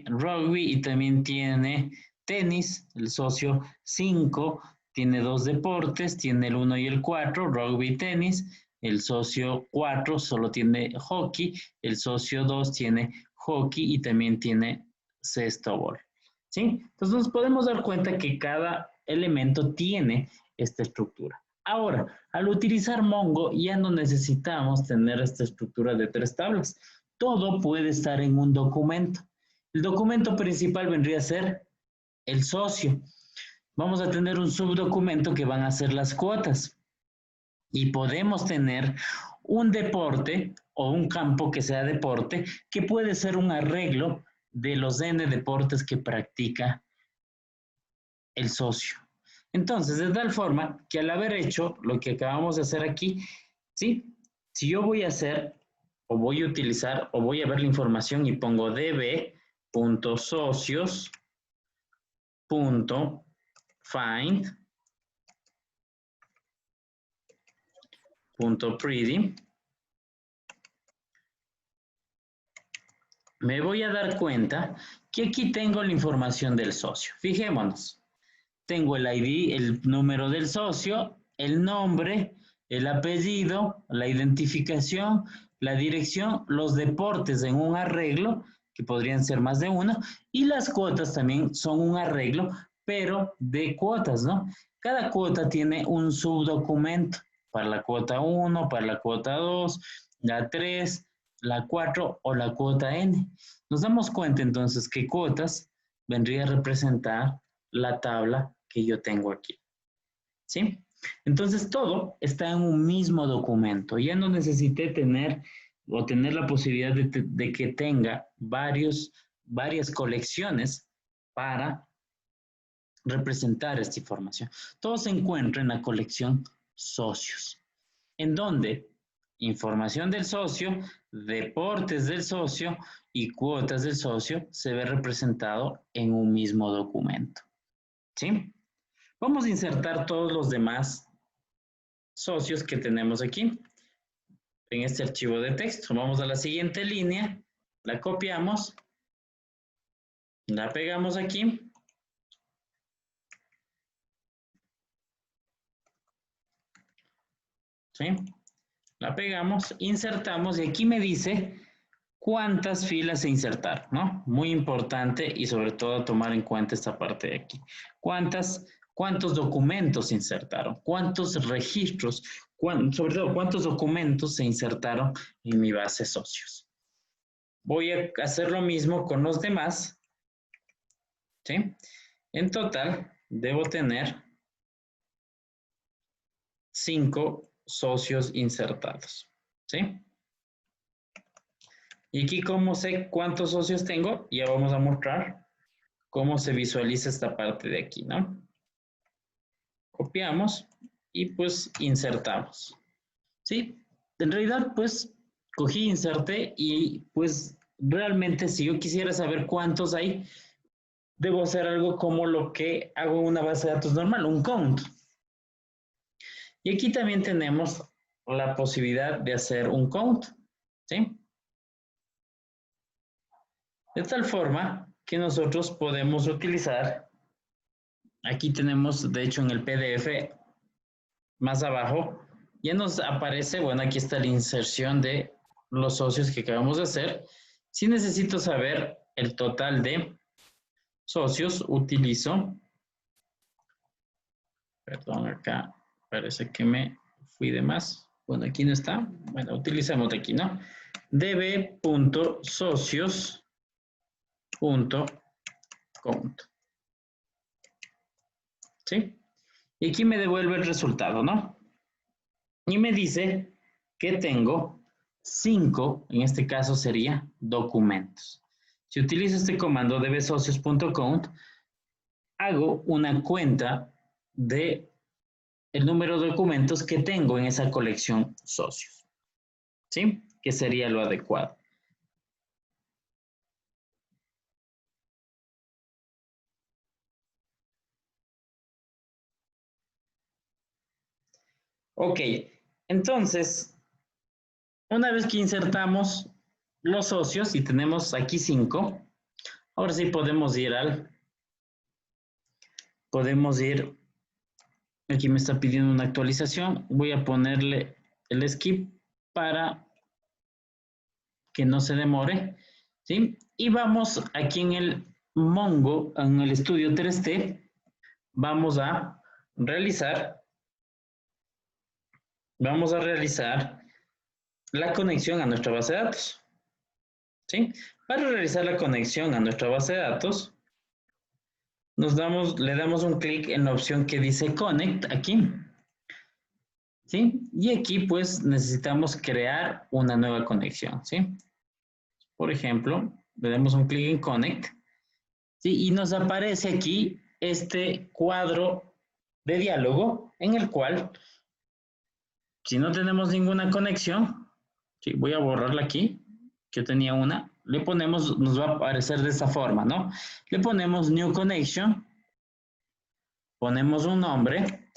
rugby y también tiene tenis. El socio 5 tiene 2 deportes, tiene el 1 y el 4, rugby y tenis. El socio 4 solo tiene hockey, el socio 2 tiene hockey y también tiene cestobol. ¿Sí? Entonces nos podemos dar cuenta que cada elemento tiene esta estructura. Ahora, al utilizar Mongo ya no necesitamos tener esta estructura de 3 tablas. Todo puede estar en un documento. El documento principal vendría a ser el socio. Vamos a tener un subdocumento que van a ser las cuotas. Y podemos tener un deporte o un campo que sea deporte, que puede ser un arreglo de los N deportes que practica el socio. Entonces, de tal forma que al haber hecho lo que acabamos de hacer aquí, ¿sí? Si yo voy a hacer, o voy a utilizar, o voy a ver la información y pongo db.socios.find.pretty, me voy a dar cuenta que aquí tengo la información del socio. Fijémonos. Tengo el ID, el número del socio, el nombre, el apellido, la identificación, la dirección, los deportes en un arreglo, que podrían ser más de uno, y las cuotas también son un arreglo, pero de cuotas, ¿no? Cada cuota tiene un subdocumento para la cuota 1, para la cuota 2, la 3, la 4 o la cuota N. Nos damos cuenta entonces que cuotas vendría a representar la tabla que yo tengo aquí. ¿Sí? Entonces todo está en un mismo documento. Ya no necesité tener la posibilidad de que tenga varias colecciones para representar esta información. Todo se encuentra en la colección socios, en donde información del socio, deportes del socio y cuotas del socio se ve representado en un mismo documento. ¿Sí? Vamos a insertar todos los demás socios que tenemos aquí en este archivo de texto. Vamos a la siguiente línea, la copiamos, la pegamos aquí. ¿Sí? La pegamos, insertamos y aquí me dice cuántas filas se insertaron, ¿no? Muy importante y sobre todo tomar en cuenta esta parte de aquí. ¿Cuántos documentos se insertaron? ¿Cuántos registros? Sobre todo, ¿cuántos documentos se insertaron en mi base socios? Voy a hacer lo mismo con los demás. ¿Sí? En total, debo tener 5 socios insertados. ¿Sí? Y aquí, ¿cómo sé cuántos socios tengo? Ya vamos a mostrar cómo se visualiza esta parte de aquí, ¿no? Copiamos y pues insertamos. ¿Sí? En realidad, pues, cogí, inserté y pues realmente si yo quisiera saber cuántos hay, debo hacer algo como lo que hago en una base de datos normal, un count. Y aquí también tenemos la posibilidad de hacer un count, ¿sí? De tal forma que nosotros podemos utilizar, aquí tenemos, de hecho en el PDF, más abajo, ya nos aparece, bueno, aquí está la inserción de los socios que acabamos de hacer. Si necesito saber el total de socios, utilizo, perdón, acá parece que me fui de más. Bueno, aquí no está. Bueno, utilicemos de aquí, ¿no? db.socios.count. ¿Sí? Y aquí me devuelve el resultado, ¿no? Y me dice que tengo 5, en este caso sería documentos. Si utilizo este comando dbsocios.count, hago una cuenta de el número de documentos que tengo en esa colección socios. ¿Sí? Que sería lo adecuado. Ok, entonces, una vez que insertamos los socios y tenemos aquí 5, ahora sí podemos ir aquí me está pidiendo una actualización, voy a ponerle el skip para que no se demore, ¿sí? Y vamos aquí en el Mongo, en el estudio 3D, vamos a realizar la conexión a nuestra base de datos, ¿sí? Para realizar la conexión a nuestra base de datos, le damos un clic en la opción que dice Connect aquí, ¿sí? Y aquí pues necesitamos crear una nueva conexión, ¿sí? Por ejemplo, le damos un clic en Connect, ¿sí? Y nos aparece aquí este cuadro de diálogo en el cual, si no tenemos ninguna conexión, ¿sí? Voy a borrarla aquí, que yo tenía una, le ponemos, nos va a aparecer de esta forma, ¿no? Le ponemos New Connection, ponemos un nombre,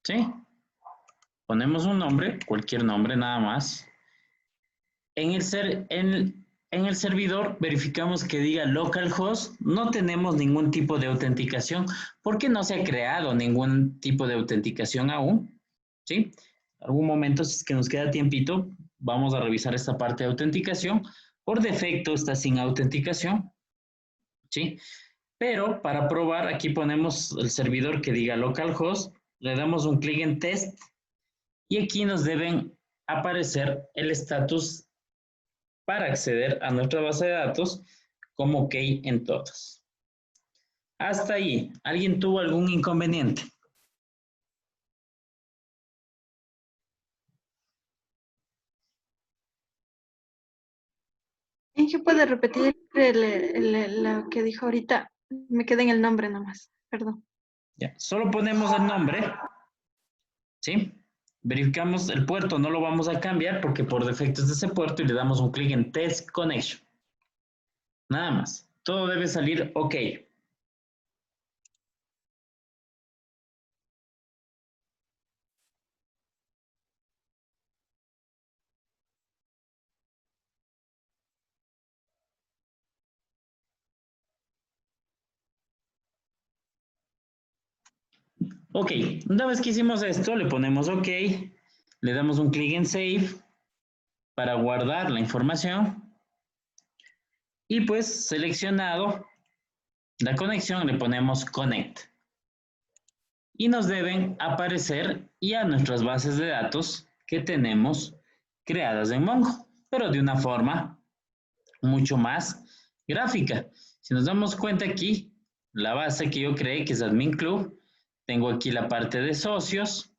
¿sí? Ponemos un nombre, cualquier nombre nada más. En el servidor verificamos que diga localhost, no tenemos ningún tipo de autenticación porque no se ha creado ningún tipo de autenticación aún, ¿sí? Algún momento, si es que nos queda tiempito, vamos a revisar esta parte de autenticación. Por defecto está sin autenticación, ¿sí? Pero para probar, aquí ponemos el servidor que diga localhost, le damos un clic en test y aquí nos deben aparecer el estatus para acceder a nuestra base de datos como OK en todas. Hasta ahí, ¿alguien tuvo algún inconveniente? ¿Qué puede repetir lo que dijo ahorita? Me quedé en el nombre nomás, perdón. Ya, solo ponemos el nombre, ¿sí? Verificamos el puerto, no lo vamos a cambiar porque por defecto es de ese puerto y le damos un clic en Test Connection. Nada más. Todo debe salir OK. Ok, una vez que hicimos esto, le ponemos OK, le damos un clic en Save para guardar la información y pues seleccionado la conexión le ponemos Connect y nos deben aparecer ya nuestras bases de datos que tenemos creadas en Mongo, pero de una forma mucho más gráfica. Si nos damos cuenta aquí, la base que yo creé, que es Admin Club, tengo aquí la parte de socios,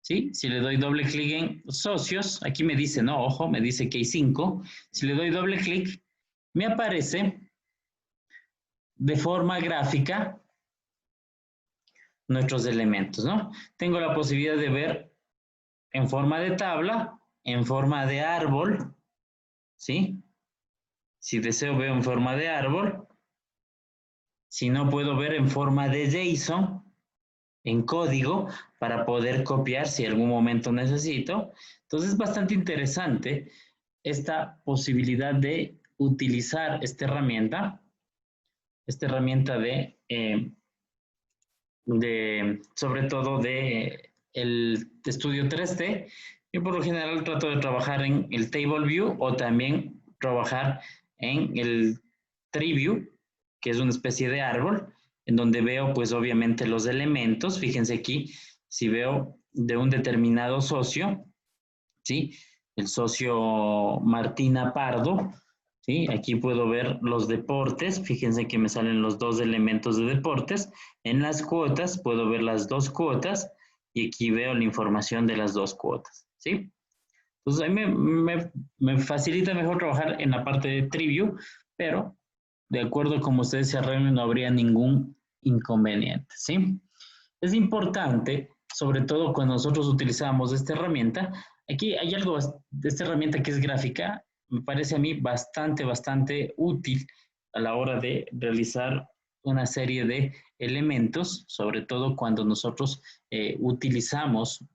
¿sí? Si le doy doble clic en socios, aquí me dice, no, ojo, me dice que hay 5. Si le doy doble clic, me aparece de forma gráfica nuestros elementos, ¿no? Tengo la posibilidad de ver en forma de tabla, en forma de árbol, ¿sí? Si deseo veo en forma de árbol. Si no, puedo ver en forma de JSON, en código, para poder copiar si en algún momento necesito. Entonces es bastante interesante esta posibilidad de utilizar esta herramienta sobre todo de el estudio 3D. Yo por lo general trato de trabajar en el Table View o también trabajar en el Tree View, que es una especie de árbol, en donde veo pues obviamente los elementos. Fíjense aquí, si veo de un determinado socio, ¿sí? El socio Martina Pardo, ¿sí? Aquí puedo ver los deportes, fíjense que me salen los 2 elementos de deportes. En las cuotas puedo ver las 2 cuotas y aquí veo la información de las 2 cuotas, ¿sí? Entonces a mí me facilita mejor trabajar en la parte de Triview, pero de acuerdo a cómo ustedes se arreglen no habría ningún inconveniente, ¿sí? Es importante, sobre todo cuando nosotros utilizamos esta herramienta. Aquí hay algo de esta herramienta que es gráfica, me parece a mí bastante útil a la hora de realizar una serie de elementos, sobre todo cuando nosotros utilizamos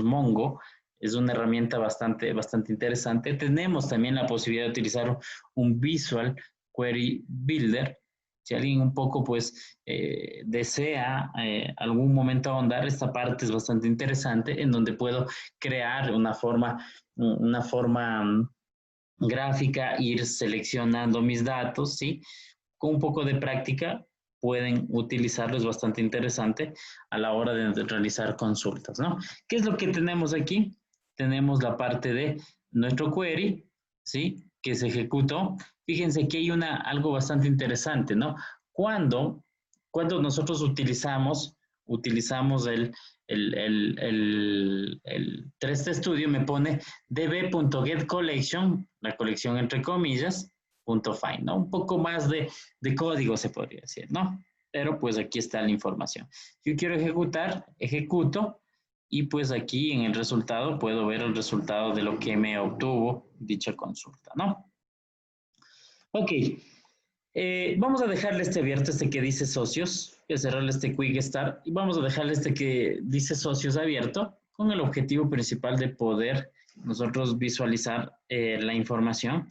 Mongo. Es una herramienta bastante interesante. Tenemos también la posibilidad de utilizar un Visual Query Builder. Si alguien un poco, pues, desea algún momento ahondar, esta parte es bastante interesante, en donde puedo crear una forma gráfica, ir seleccionando mis datos, ¿sí? Con un poco de práctica pueden utilizarlo, es bastante interesante a la hora de realizar consultas, ¿no? ¿Qué es lo que tenemos aquí? Tenemos la parte de nuestro query, ¿sí? Que se ejecutó. Fíjense que hay algo bastante interesante, ¿no? Cuando nosotros utilizamos el 3D Studio, me pone db.getCollection, la colección entre comillas, .find, ¿no? Un poco más de código se podría decir, ¿no? Pero pues aquí está la información. Si yo quiero ejecutar, ejecuto, y pues aquí en el resultado puedo ver el resultado de lo que me obtuvo dicha consulta, ¿no? Ok. Vamos a dejarle este abierto, este que dice socios, y a cerrarle este Quick Start, y vamos a dejarle este que dice socios abierto, con el objetivo principal de poder nosotros visualizar la información.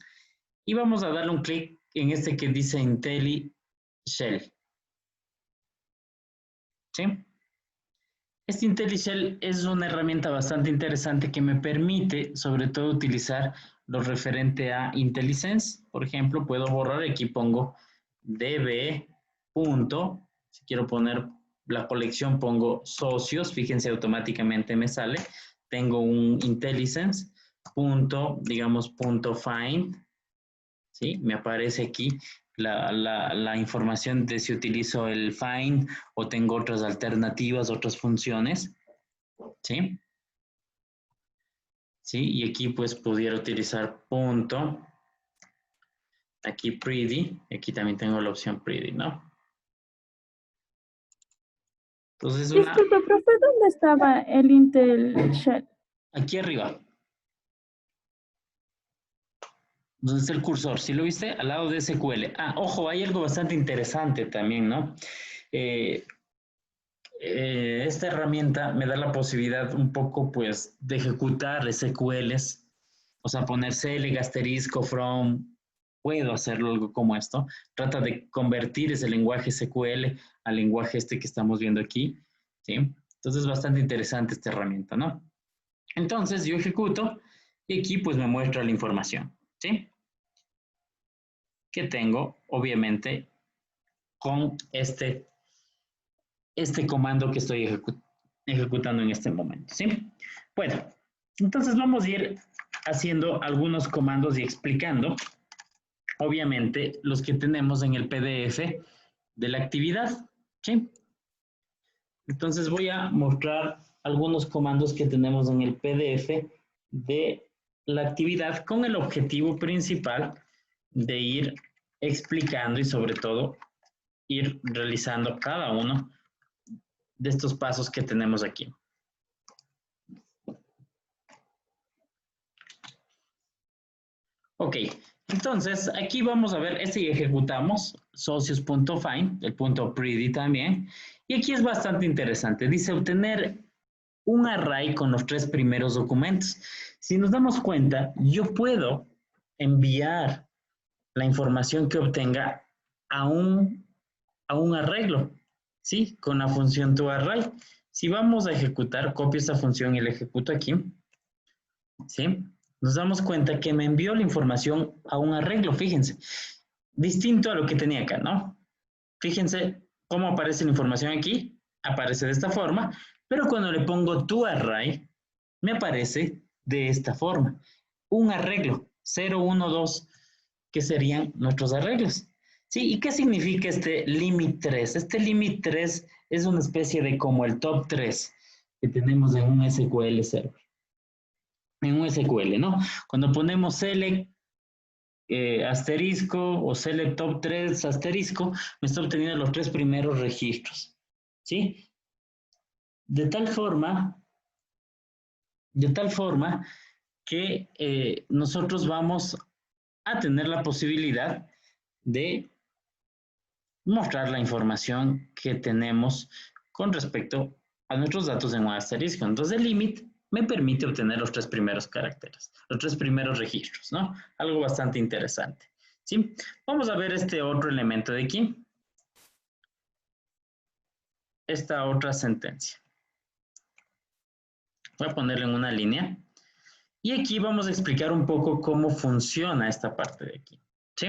Y vamos a darle un clic en este que dice IntelliShell. ¿Sí? Este IntelliShell es una herramienta bastante interesante que me permite, sobre todo, utilizar lo referente a IntelliSense. Por ejemplo, puedo borrar, aquí pongo db. Si quiero poner la colección, pongo socios, fíjense, automáticamente me sale. Tengo un IntelliSense, digamos, .find, ¿sí? Me aparece aquí la información de si utilizo el find o tengo otras alternativas, otras funciones, ¿sí? ¿Sí? Y aquí pues pudiera utilizar punto, aquí pretty, aquí también tengo la opción pretty, ¿no? Entonces Disculpe, profe, ¿dónde estaba el IntelliShell? aquí arriba. ¿Dónde está el cursor? ¿Sí lo viste? Al lado de SQL. Ah, ojo, hay algo bastante interesante también, ¿no? Esta herramienta me da la posibilidad un poco, pues, de ejecutar SQLs, o sea, poner select, asterisco, from, puedo hacerlo algo como esto. Trata de convertir ese lenguaje SQL al lenguaje este que estamos viendo aquí, ¿sí? Entonces es bastante interesante esta herramienta, ¿no? Entonces yo ejecuto y aquí pues me muestra la información, ¿sí? Que tengo, obviamente, con este comando que estoy ejecutando en este momento, ¿sí? Bueno, entonces vamos a ir haciendo algunos comandos y explicando, obviamente, los que tenemos en el PDF de la actividad, ¿sí? Entonces voy a mostrar algunos comandos que tenemos en el PDF de la actividad con el objetivo principal de ir explicando y sobre todo ir realizando cada uno de estos pasos que tenemos aquí. Ok, entonces aquí vamos a ver, este ya ejecutamos, socios.find, el punto pretty también, y aquí es bastante interesante, dice obtener un array con los 3 primeros documentos. Si nos damos cuenta, yo puedo enviar la información que obtenga a un arreglo, ¿sí? Con la función toArray. Si vamos a ejecutar, copio esta función y la ejecuto aquí, ¿sí? Nos damos cuenta que me envió la información a un arreglo, fíjense. Distinto a lo que tenía acá, ¿no? Fíjense cómo aparece la información aquí. Aparece de esta forma, pero cuando le pongo toArray, me aparece de esta forma. Un arreglo, 0, 1, 2, que serían nuestros arreglos. ¿Sí? ¿Y qué significa este limit 3? Este limit 3 es una especie de como el top 3 que tenemos en un SQL Server. En un SQL, ¿no? Cuando ponemos select asterisco o select top 3 asterisco, me está obteniendo los 3 primeros registros. ¿Sí? De tal forma que nosotros vamos a tener la posibilidad de mostrar la información que tenemos con respecto a nuestros datos en un asterisco. Entonces, el limit me permite obtener los 3 primeros caracteres, los 3 primeros registros, ¿no? Algo bastante interesante, ¿sí? Vamos a ver este otro elemento de aquí. Esta otra sentencia. Voy a ponerle en una línea. Y aquí vamos a explicar un poco cómo funciona esta parte de aquí, ¿sí?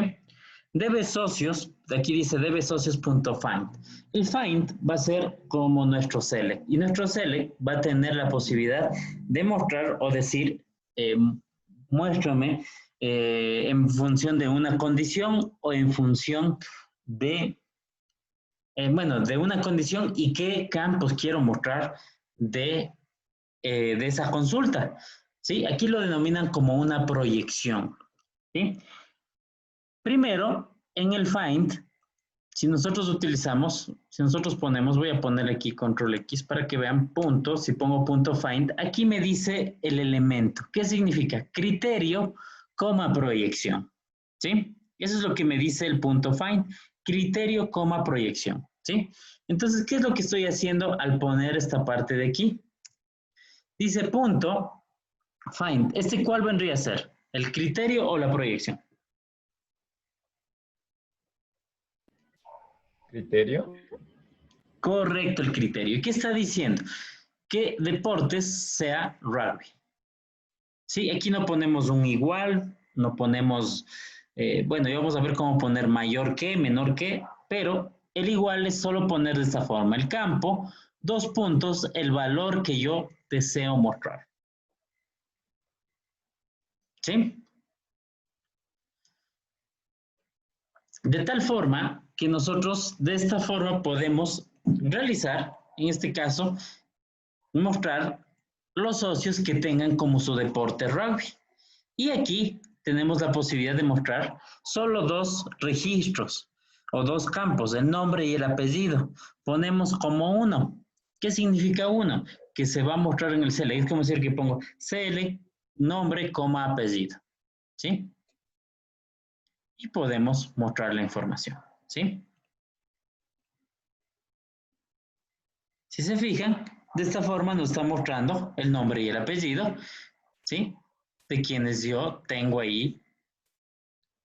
Debe socios, de aquí dice debe socios.find. El find va a ser como nuestro select. Y nuestro select va a tener la posibilidad de mostrar o decir, muéstrame en función de una condición o en función de, de una condición y qué campos quiero mostrar de esa consulta. ¿Sí? Aquí lo denominan como una proyección. ¿Sí? Primero, en el find, si nosotros ponemos, voy a poner aquí control X para que vean punto, si pongo punto find, aquí me dice el elemento. ¿Qué significa? Criterio, coma, proyección. ¿Sí? Eso es lo que me dice el punto find, criterio, coma, proyección. ¿Sí? Entonces, ¿qué es lo que estoy haciendo al poner esta parte de aquí? Dice punto find. ¿Cuál vendría a ser? ¿El criterio o la proyección? ¿Criterio? Correcto, el criterio. ¿Y qué está diciendo? Que deportes sea rugby. Sí, aquí no ponemos un igual, no ponemos, bueno, ya vamos a ver cómo poner mayor que, menor que, pero el igual es solo poner de esta forma. El campo, 2 puntos, el valor que yo deseo mostrar. ¿Sí? De tal forma que nosotros de esta forma podemos realizar, en este caso, mostrar los socios que tengan como su deporte rugby. Y aquí tenemos la posibilidad de mostrar solo 2 registros o 2 campos, el nombre y el apellido. Ponemos como 1. ¿Qué significa 1? Que se va a mostrar en el select. Es como decir que pongo select, nombre, coma, apellido. ¿Sí? Y podemos mostrar la información, ¿sí? Si se fijan, de esta forma nos está mostrando el nombre y el apellido, ¿sí? De quienes yo tengo ahí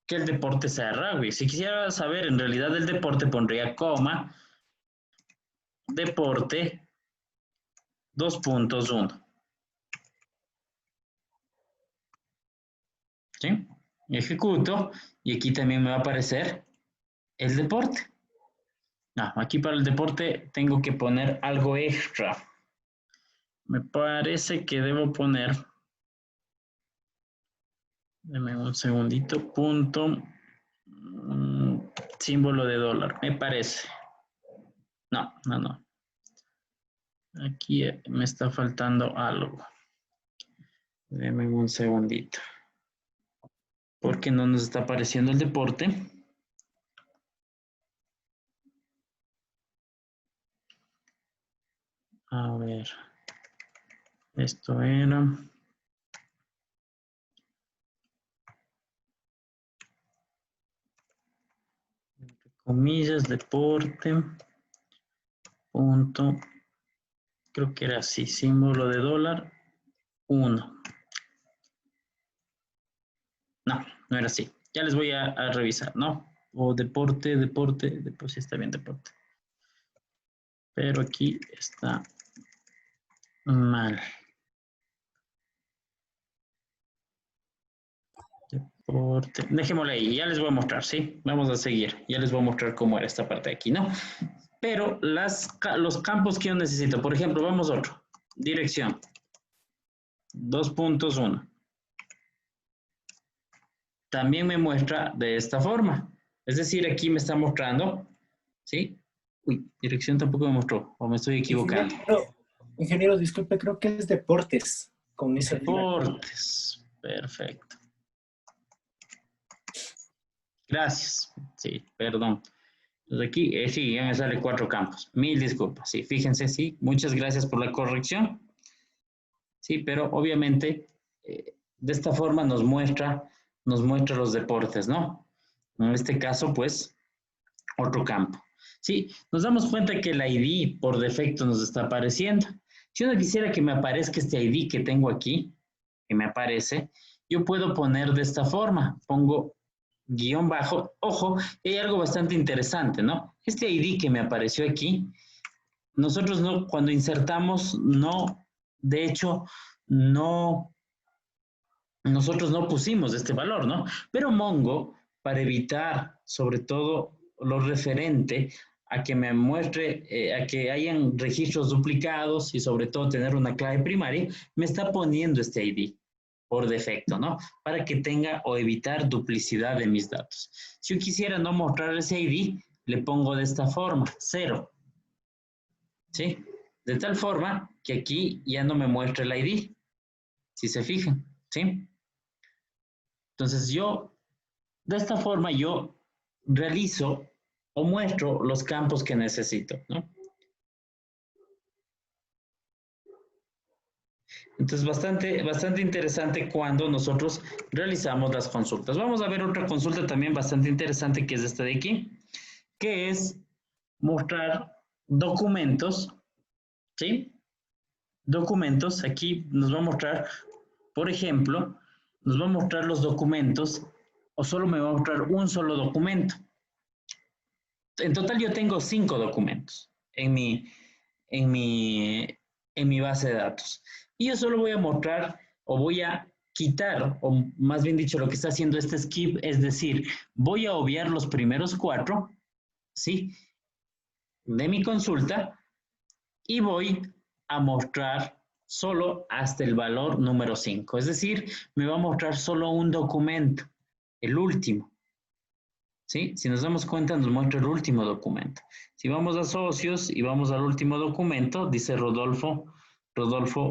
que el deporte sea rugby. Si quisiera saber en realidad el deporte, pondría coma, deporte, 2.1. ¿Sí? Ejecuto y aquí también me va a aparecer el deporte. No, aquí para el deporte tengo que poner algo extra. Me parece que debo poner, deme un segundito, punto, símbolo de dólar, me parece. No. Aquí me está faltando algo. Deme un segundito. ¿Por qué no nos está apareciendo el deporte? A ver. Esto era. Entre comillas, deporte. Punto. Creo que era así. Símbolo de dólar. 1. No era así. Ya les voy a revisar, ¿no? O deporte, sí está bien deporte. Pero aquí está mal. Deporte. Dejémoslo ahí, ya les voy a mostrar, ¿sí? Vamos a seguir. Ya les voy a mostrar cómo era esta parte de aquí, ¿no? Pero los campos que yo necesito, por ejemplo, vamos a otro. Dirección. 2.1. También me muestra de esta forma. Es decir, aquí me está mostrando, ¿sí? Uy, dirección tampoco me mostró, o me estoy equivocando. Ingeniero, disculpe, creo que es deportes. Con esa deportes, perfecto. Gracias, sí, perdón. Entonces aquí, sí, ya me sale 4 campos. 1000 disculpas, sí, fíjense, sí. Muchas gracias por la corrección. Sí, pero obviamente de esta forma nos muestra los deportes, ¿no? En este caso, pues, otro campo. ¿Sí? Nos damos cuenta que el ID por defecto nos está apareciendo. Si uno quisiera que me aparezca este ID que tengo aquí, que me aparece, yo puedo poner de esta forma. Pongo guión bajo. Ojo, hay algo bastante interesante, ¿no? Este ID que me apareció aquí, nosotros no, cuando insertamos, no, de hecho, no, nosotros no pusimos este valor, ¿no? Pero Mongo, para evitar, sobre todo, lo referente a que me muestre, a que hayan registros duplicados y sobre todo tener una clave primaria, me está poniendo este ID por defecto, ¿no? Para que tenga o evitar duplicidad de mis datos. Si yo quisiera no mostrar ese ID, le pongo de esta forma, 0. ¿Sí? De tal forma que aquí ya no me muestra el ID, si se fijan, ¿sí? Entonces yo, de esta forma yo realizo o muestro los campos que necesito, ¿no? Entonces, bastante interesante cuando nosotros realizamos las consultas. Vamos a ver otra consulta también bastante interesante que es esta de aquí, que es mostrar documentos, ¿sí? Documentos, aquí nos va a mostrar, por ejemplo, nos va a mostrar los documentos o solo me va a mostrar un solo documento. En total yo tengo 5 documentos en mi base de datos. Y yo solo voy a mostrar o voy a quitar, o más bien dicho, lo que está haciendo este skip, es decir, voy a obviar los primeros 4, ¿sí? De mi consulta y voy a mostrar solo hasta el valor número 5. Es decir, me va a mostrar solo un documento, el último. ¿Sí? Si nos damos cuenta, nos muestra el último documento. Si vamos a socios y vamos al último documento, dice Rodolfo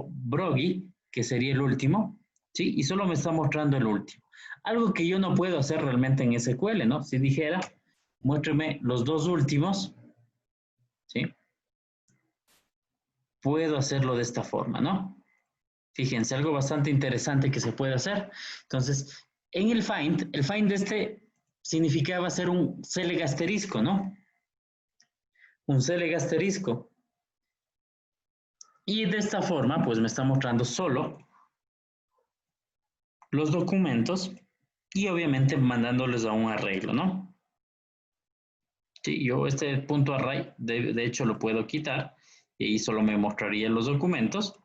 Brogui, que sería el último, ¿sí? Y solo me está mostrando el último. Algo que yo no puedo hacer realmente en SQL, ¿no? Si dijera, muéstrame los 2 últimos, ¿sí? Puedo hacerlo de esta forma, ¿no? Fíjense, algo bastante interesante que se puede hacer. Entonces, en el find de este significaba hacer un select asterisco, ¿no? Un select asterisco. Y de esta forma, pues me está mostrando solo los documentos y obviamente mandándoles a un arreglo, ¿no? Sí, yo este punto array, de hecho, lo puedo quitar y solo me mostraría los documentos.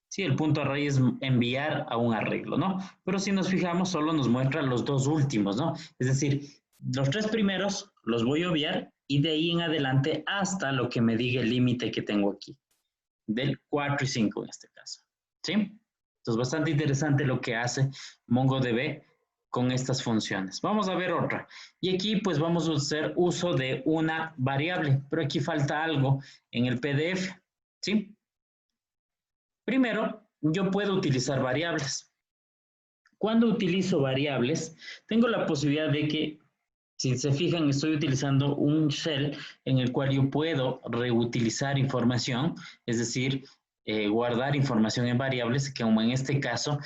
Sí, el punto array es enviar a un arreglo, ¿no? Pero si nos fijamos, solo nos muestra los 2 últimos, ¿no? Es decir, los 3 primeros los voy a obviar y de ahí en adelante hasta lo que me diga el límite que tengo aquí, del 4 y 5 en este caso, ¿sí? Entonces, bastante interesante lo que hace MongoDB con estas funciones. Vamos a ver otra. Y aquí, pues, vamos a hacer uso de una variable, pero aquí falta algo en el PDF, ¿sí? Primero, yo puedo utilizar variables. Cuando utilizo variables, tengo la posibilidad de que, si se fijan, estoy utilizando un shell en el cual yo puedo reutilizar información, es decir, guardar información en variables, que como en este caso,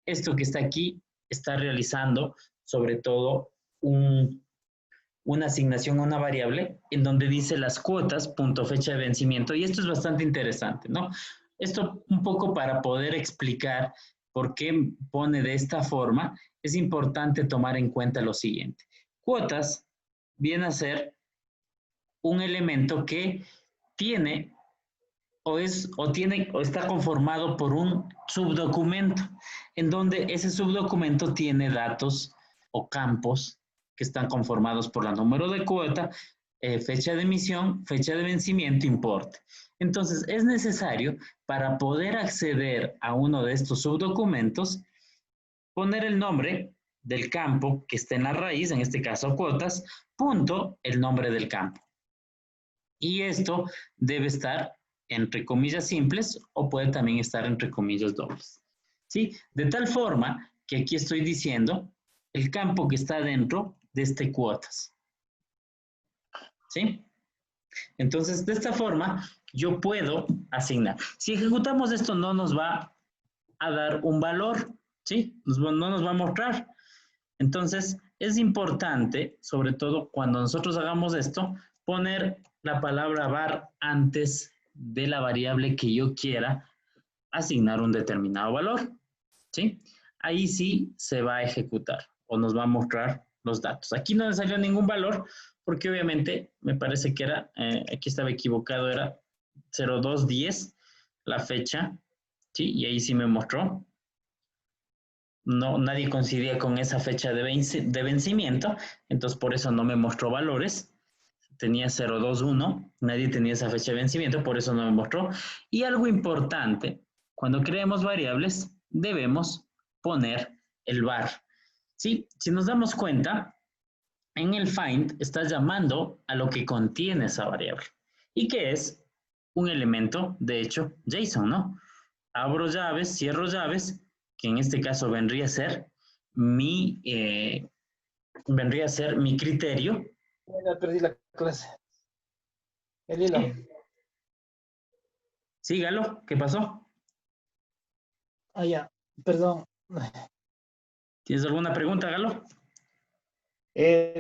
esto que está aquí está realizando sobre todo una asignación a una variable en donde dice las cuotas, punto fecha de vencimiento, y esto es bastante interesante, ¿no? Esto un poco para poder explicar por qué pone de esta forma, es importante tomar en cuenta lo siguiente. Cuotas viene a ser un elemento que tiene o está conformado por un subdocumento, en donde ese subdocumento tiene datos o campos que están conformados por el número de cuota, fecha de emisión, fecha de vencimiento, importe. Entonces, es necesario, para poder acceder a uno de estos subdocumentos, poner el nombre del campo que está en la raíz, en este caso cuotas, punto, el nombre del campo. Y esto debe estar entre comillas simples o puede también estar entre comillas dobles. ¿Sí? De tal forma que aquí estoy diciendo el campo que está dentro de este cuotas. ¿Sí? Entonces, de esta forma, yo puedo asignar. Si ejecutamos esto, no nos va a dar un valor, ¿sí? No nos va a mostrar. Entonces, es importante, sobre todo cuando nosotros hagamos esto, poner la palabra var antes de la variable que yo quiera asignar un determinado valor, ¿sí? Ahí sí se va a ejecutar o nos va a mostrar los datos. Aquí no me salió ningún valor porque obviamente me parece que era, aquí estaba equivocado, era 0210 la fecha, ¿sí? Y ahí sí me mostró. No, nadie coincidía con esa fecha de vencimiento, entonces por eso no me mostró valores. Tenía 021, nadie tenía esa fecha de vencimiento, por eso no me mostró. Y algo importante, cuando creemos variables, debemos poner el var. ¿Sí? Si nos damos cuenta, en el find estás llamando a lo que contiene esa variable. ¿Y qué es? Un elemento, de hecho, JSON, ¿no? Abro llaves, cierro llaves, que en este caso vendría a ser mi criterio. Ya perdí la clase. El hilo. Sígalo, ¿qué pasó? Ah, ya, perdón. ¿Tienes alguna pregunta, Galo?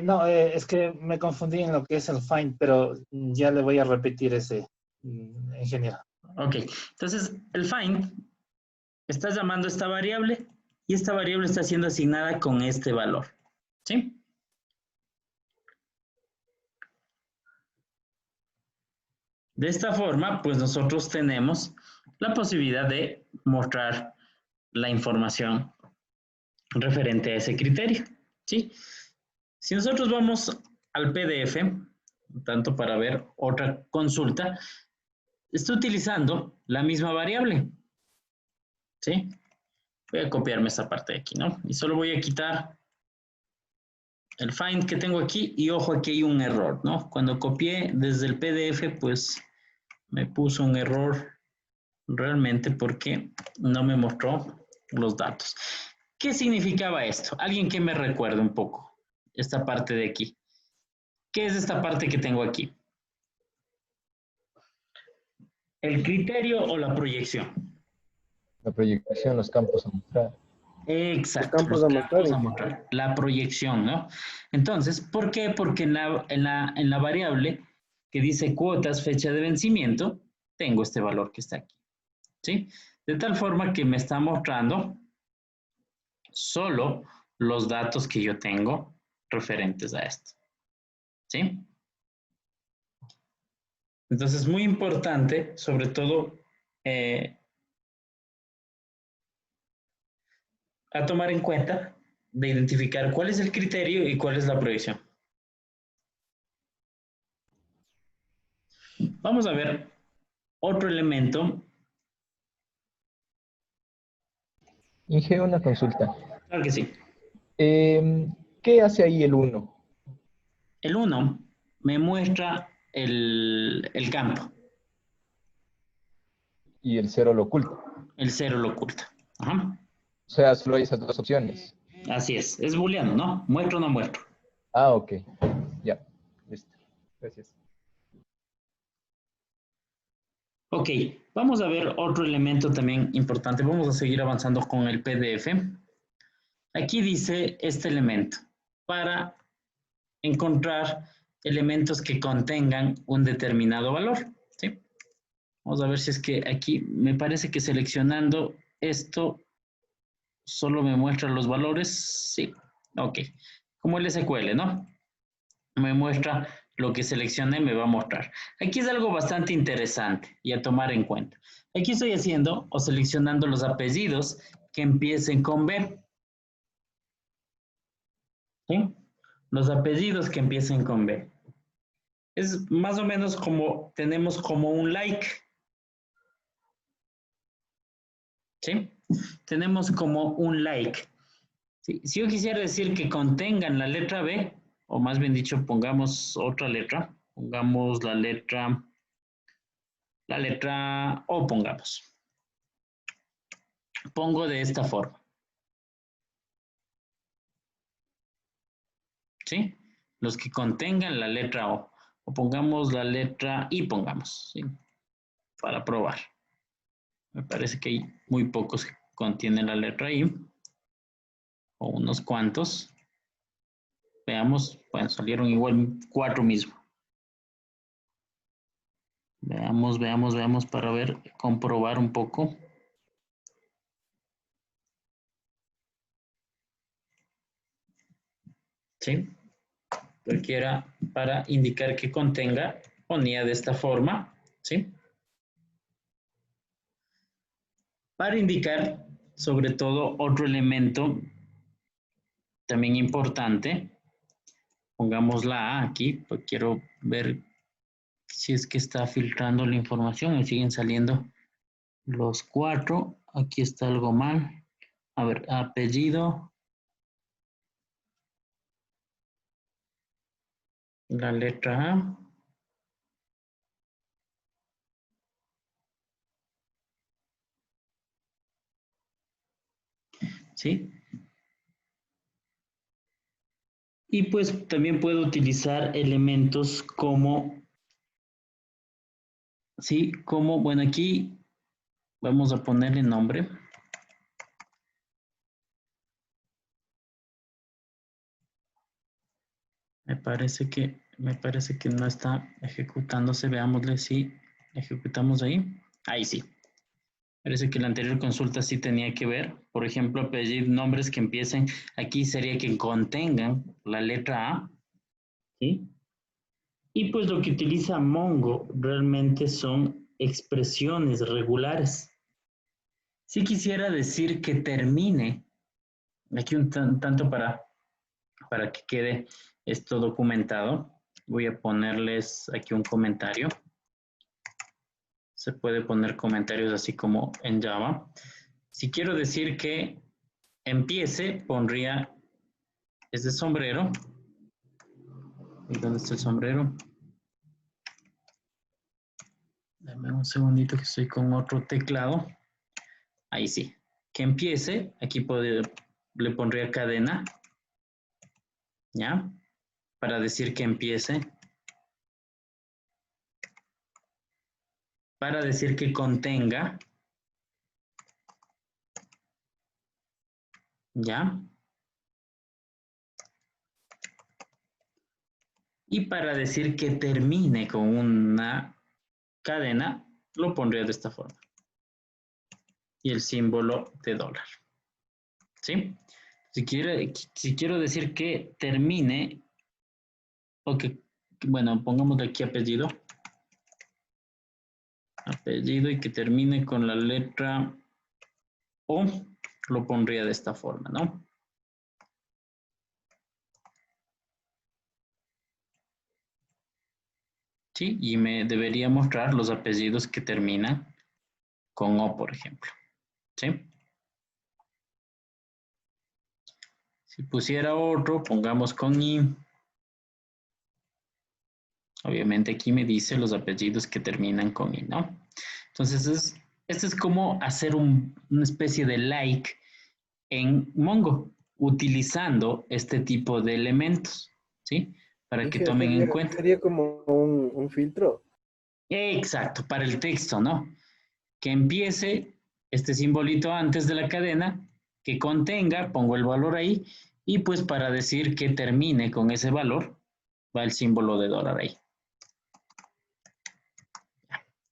No, es que me confundí en lo que es el find, pero ya le voy a repetir ese, ingeniero. Ok, entonces el find está llamando a esta variable y esta variable está siendo asignada con este valor, ¿sí? De esta forma, pues nosotros tenemos la posibilidad de mostrar la información referente a ese criterio, ¿sí? Si nosotros vamos al PDF, tanto para ver otra consulta, está utilizando la misma variable, ¿sí? Voy a copiarme esta parte de aquí, ¿no? Y solo voy a quitar el find que tengo aquí y ojo, aquí hay un error, ¿no? Cuando copié desde el PDF, pues me puso un error realmente porque no me mostró los datos. ¿Qué significaba esto? Alguien que me recuerde un poco esta parte de aquí. ¿Qué es esta parte que tengo aquí? ¿El criterio o la proyección? La proyección, los campos a mostrar. Exacto, Campos los a mostrar, campos a mostrar, la proyección, ¿no? Entonces, ¿por qué? Porque en la variable que dice cuotas, fecha de vencimiento, tengo este valor que está aquí, ¿sí? De tal forma que me está mostrando solo los datos que yo tengo referentes a esto, ¿sí? Entonces, es muy importante, sobre todo, a tomar en cuenta de identificar cuál es el criterio y cuál es la proyección. Vamos a ver otro elemento. Inge, una consulta. Claro que sí. ¿Qué hace ahí el 1? El 1 me muestra el campo. Y el 0 lo oculta. El 0 lo oculta. Ajá. O sea, solo hay esas dos opciones. Así es booleano, ¿no? ¿Muestro o no muestro? Ah, ok. Ya, listo. Gracias. Ok, vamos a ver otro elemento también importante. Vamos a seguir avanzando con el PDF. Aquí dice este elemento, para encontrar elementos que contengan un determinado valor, ¿sí? Vamos a ver si es que aquí me parece que seleccionando esto solo me muestra los valores. Sí, ok. Como el SQL, ¿no? Me muestra lo que seleccioné, me va a mostrar. Aquí es algo bastante interesante y a tomar en cuenta. Aquí estoy haciendo o seleccionando los apellidos que empiecen con B. ¿Sí? Los apellidos que empiecen con B. Es más o menos como tenemos como un like. ¿Sí? Tenemos como un like. ¿Sí? Si yo quisiera decir que contengan la letra B, o más bien dicho, pongamos otra letra, pongamos la letra O, pongamos. Pongo de esta forma. ¿Sí? Los que contengan la letra O. O pongamos la letra I, pongamos, ¿sí? Para probar. Me parece que hay muy pocos que contienen la letra I. O unos cuantos. Veamos, bueno, salieron igual 4 mismo. Veamos para ver, comprobar un poco. ¿Sí? Cualquiera para indicar que contenga, ponía de esta forma, ¿sí? Para indicar, sobre todo, otro elemento también importante, pongamos la A aquí, pues quiero ver si es que está filtrando la información, me siguen saliendo los 4, aquí está algo mal, a ver, apellido, la letra A, ¿sí? Y pues también puedo utilizar elementos como, ¿sí? Como, bueno, aquí vamos a ponerle nombre. Me parece que no está ejecutándose. Veámosle si ejecutamos ahí. Ahí sí. Parece que la anterior consulta sí tenía que ver. Por ejemplo, pedir nombres que empiecen. Aquí sería que contengan la letra A. ¿Sí? Y pues lo que utiliza Mongo realmente son expresiones regulares. Si quisiera decir que termine, aquí un tanto para que quede esto documentado, voy a ponerles aquí un comentario. Se puede poner comentarios así como en Java. Si quiero decir que empiece, pondría este sombrero. ¿Y dónde está el sombrero? Dame un segundito que estoy con otro teclado. Ahí sí. Que empiece, aquí le pondría cadena. ¿Ya? Para decir que empiece. Para decir que contenga. ¿Ya? Y para decir que termine con una cadena, lo pondría de esta forma. Y el símbolo de dólar. ¿Sí? Si quiero decir que termine, o que, bueno, pongamos aquí apellido. Apellido y que termine con la letra O, lo pondría de esta forma, ¿no? Sí, y me debería mostrar los apellidos que terminan con O, por ejemplo. ¿Sí? Si pusiera otro, pongamos con I. Obviamente aquí me dice los apellidos que terminan con I, ¿no? Entonces, esto es como hacer una especie de like en Mongo, utilizando este tipo de elementos, ¿sí? Para que tomen en cuenta. Sería como un filtro. Exacto, para el texto, ¿no? Que empiece este simbolito antes de la cadena, que contenga, pongo el valor ahí, y pues para decir que termine con ese valor, va el símbolo de dólar ahí.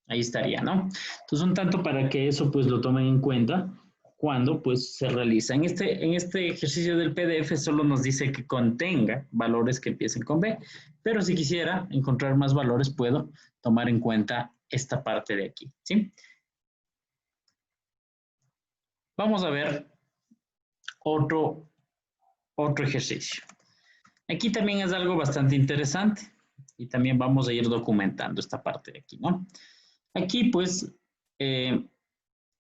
Ahí estaría, ¿no? Entonces, un tanto para que eso pues lo tomen en cuenta cuando pues se realiza. En este ejercicio del PDF solo nos dice que contenga valores que empiecen con B, pero si quisiera encontrar más valores puedo tomar en cuenta esta parte de aquí, ¿sí? Vamos a ver otro ejercicio. Aquí también es algo bastante interesante y también vamos a ir documentando esta parte de aquí, ¿no? Aquí, pues,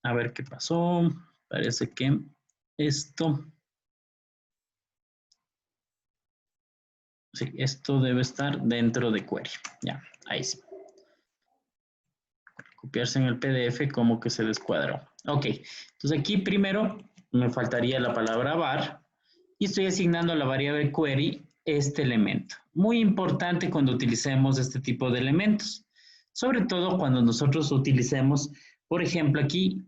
a ver qué pasó. Parece que esto... Sí, esto debe estar dentro de query. Ya, ahí sí. Copiarse en el PDF como que se descuadró. Ok, entonces aquí primero me faltaría la palabra var y estoy asignando a la variable query este elemento. Muy importante cuando utilicemos este tipo de elementos. Sobre todo cuando nosotros utilicemos, por ejemplo, aquí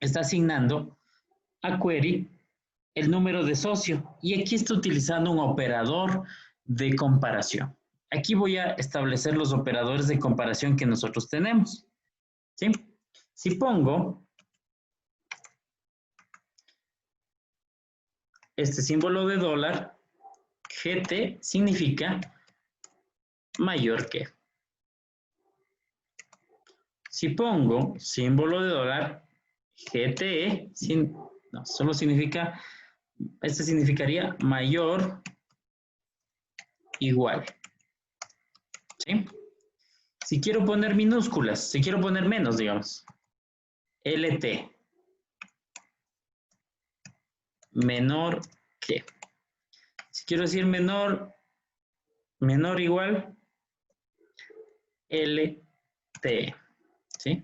está asignando a query el número de socio. Y aquí estoy utilizando un operador de comparación. Aquí voy a establecer los operadores de comparación que nosotros tenemos. ¿Sí? Si pongo este símbolo de dólar, GT significa mayor que. Si pongo símbolo de dólar, GTE, no, solo significa, este significaría mayor, igual. ¿Sí? Si quiero poner minúsculas, si quiero poner menos, digamos, LT, menor que. Si quiero decir menor igual, LT. ¿Sí?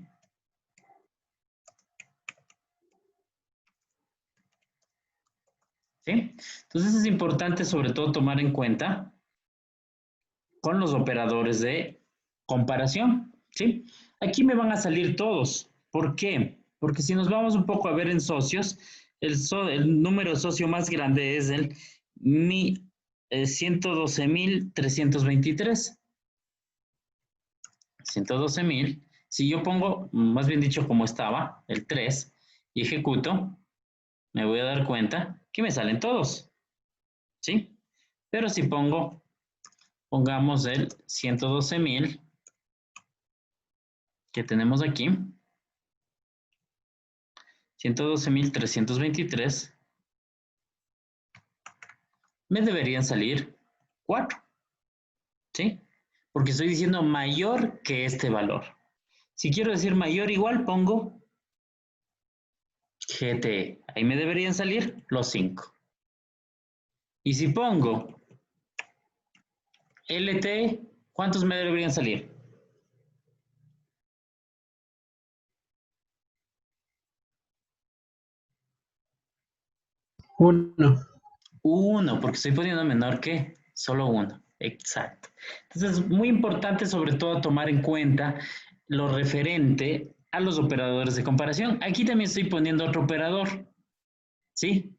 ¿Sí? Entonces es importante sobre todo tomar en cuenta con los operadores de comparación. ¿Sí? Aquí me van a salir todos. ¿Por qué? Porque si nos vamos un poco a ver en socios, el número de socio más grande es el 112.323. 112.000. Si yo pongo, más bien dicho, como estaba, el 3, y ejecuto, me voy a dar cuenta que me salen todos. ¿Sí? Pero si pongamos el 112.000 que tenemos aquí, 112.323, me deberían salir 4. ¿Sí? Porque estoy diciendo mayor que este valor. Si quiero decir mayor o igual, pongo GT. Ahí me deberían salir los 5. Y si pongo LT, ¿cuántos me deberían salir? 1. 1, porque estoy poniendo menor que solo 1. Exacto. Entonces es muy importante sobre todo tomar en cuenta lo referente a los operadores de comparación. Aquí también estoy poniendo otro operador. ¿Sí?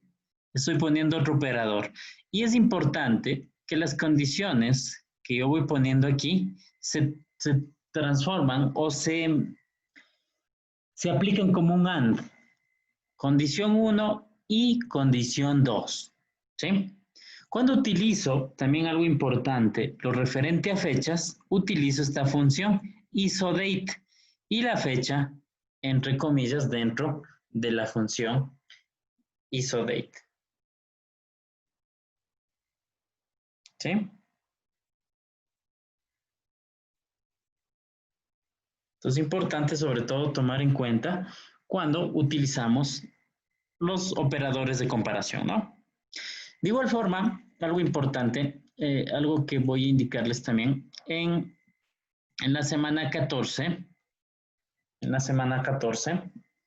Estoy poniendo otro operador. Y es importante que las condiciones que yo voy poniendo aquí se transforman o se aplican como un AND. Condición 1 y condición 2. ¿Sí? Cuando utilizo, también algo importante, lo referente a fechas, utilizo esta función isodate y la fecha, entre comillas, dentro de la función isodate. ¿Sí? Entonces es importante sobre todo tomar en cuenta cuando utilizamos los operadores de comparación, ¿no? De igual forma, algo importante, algo que voy a indicarles también, en la semana 14,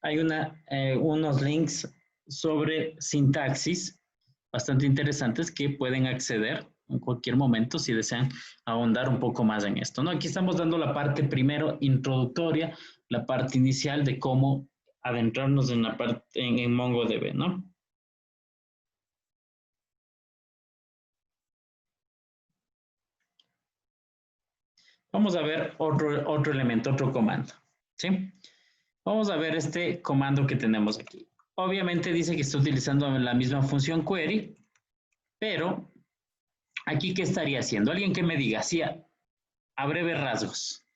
hay unos links sobre sintaxis bastante interesantes que pueden acceder en cualquier momento si desean ahondar un poco más en esto, ¿no? Aquí estamos dando la parte primero introductoria, la parte inicial de cómo adentrarnos en la parte en MongoDB, ¿no? Vamos a ver otro elemento, otro comando, ¿sí? Vamos a ver este comando que tenemos aquí. Obviamente dice que está utilizando la misma función query, pero aquí, ¿qué estaría haciendo? Alguien que me diga, sí, a breves rasgos.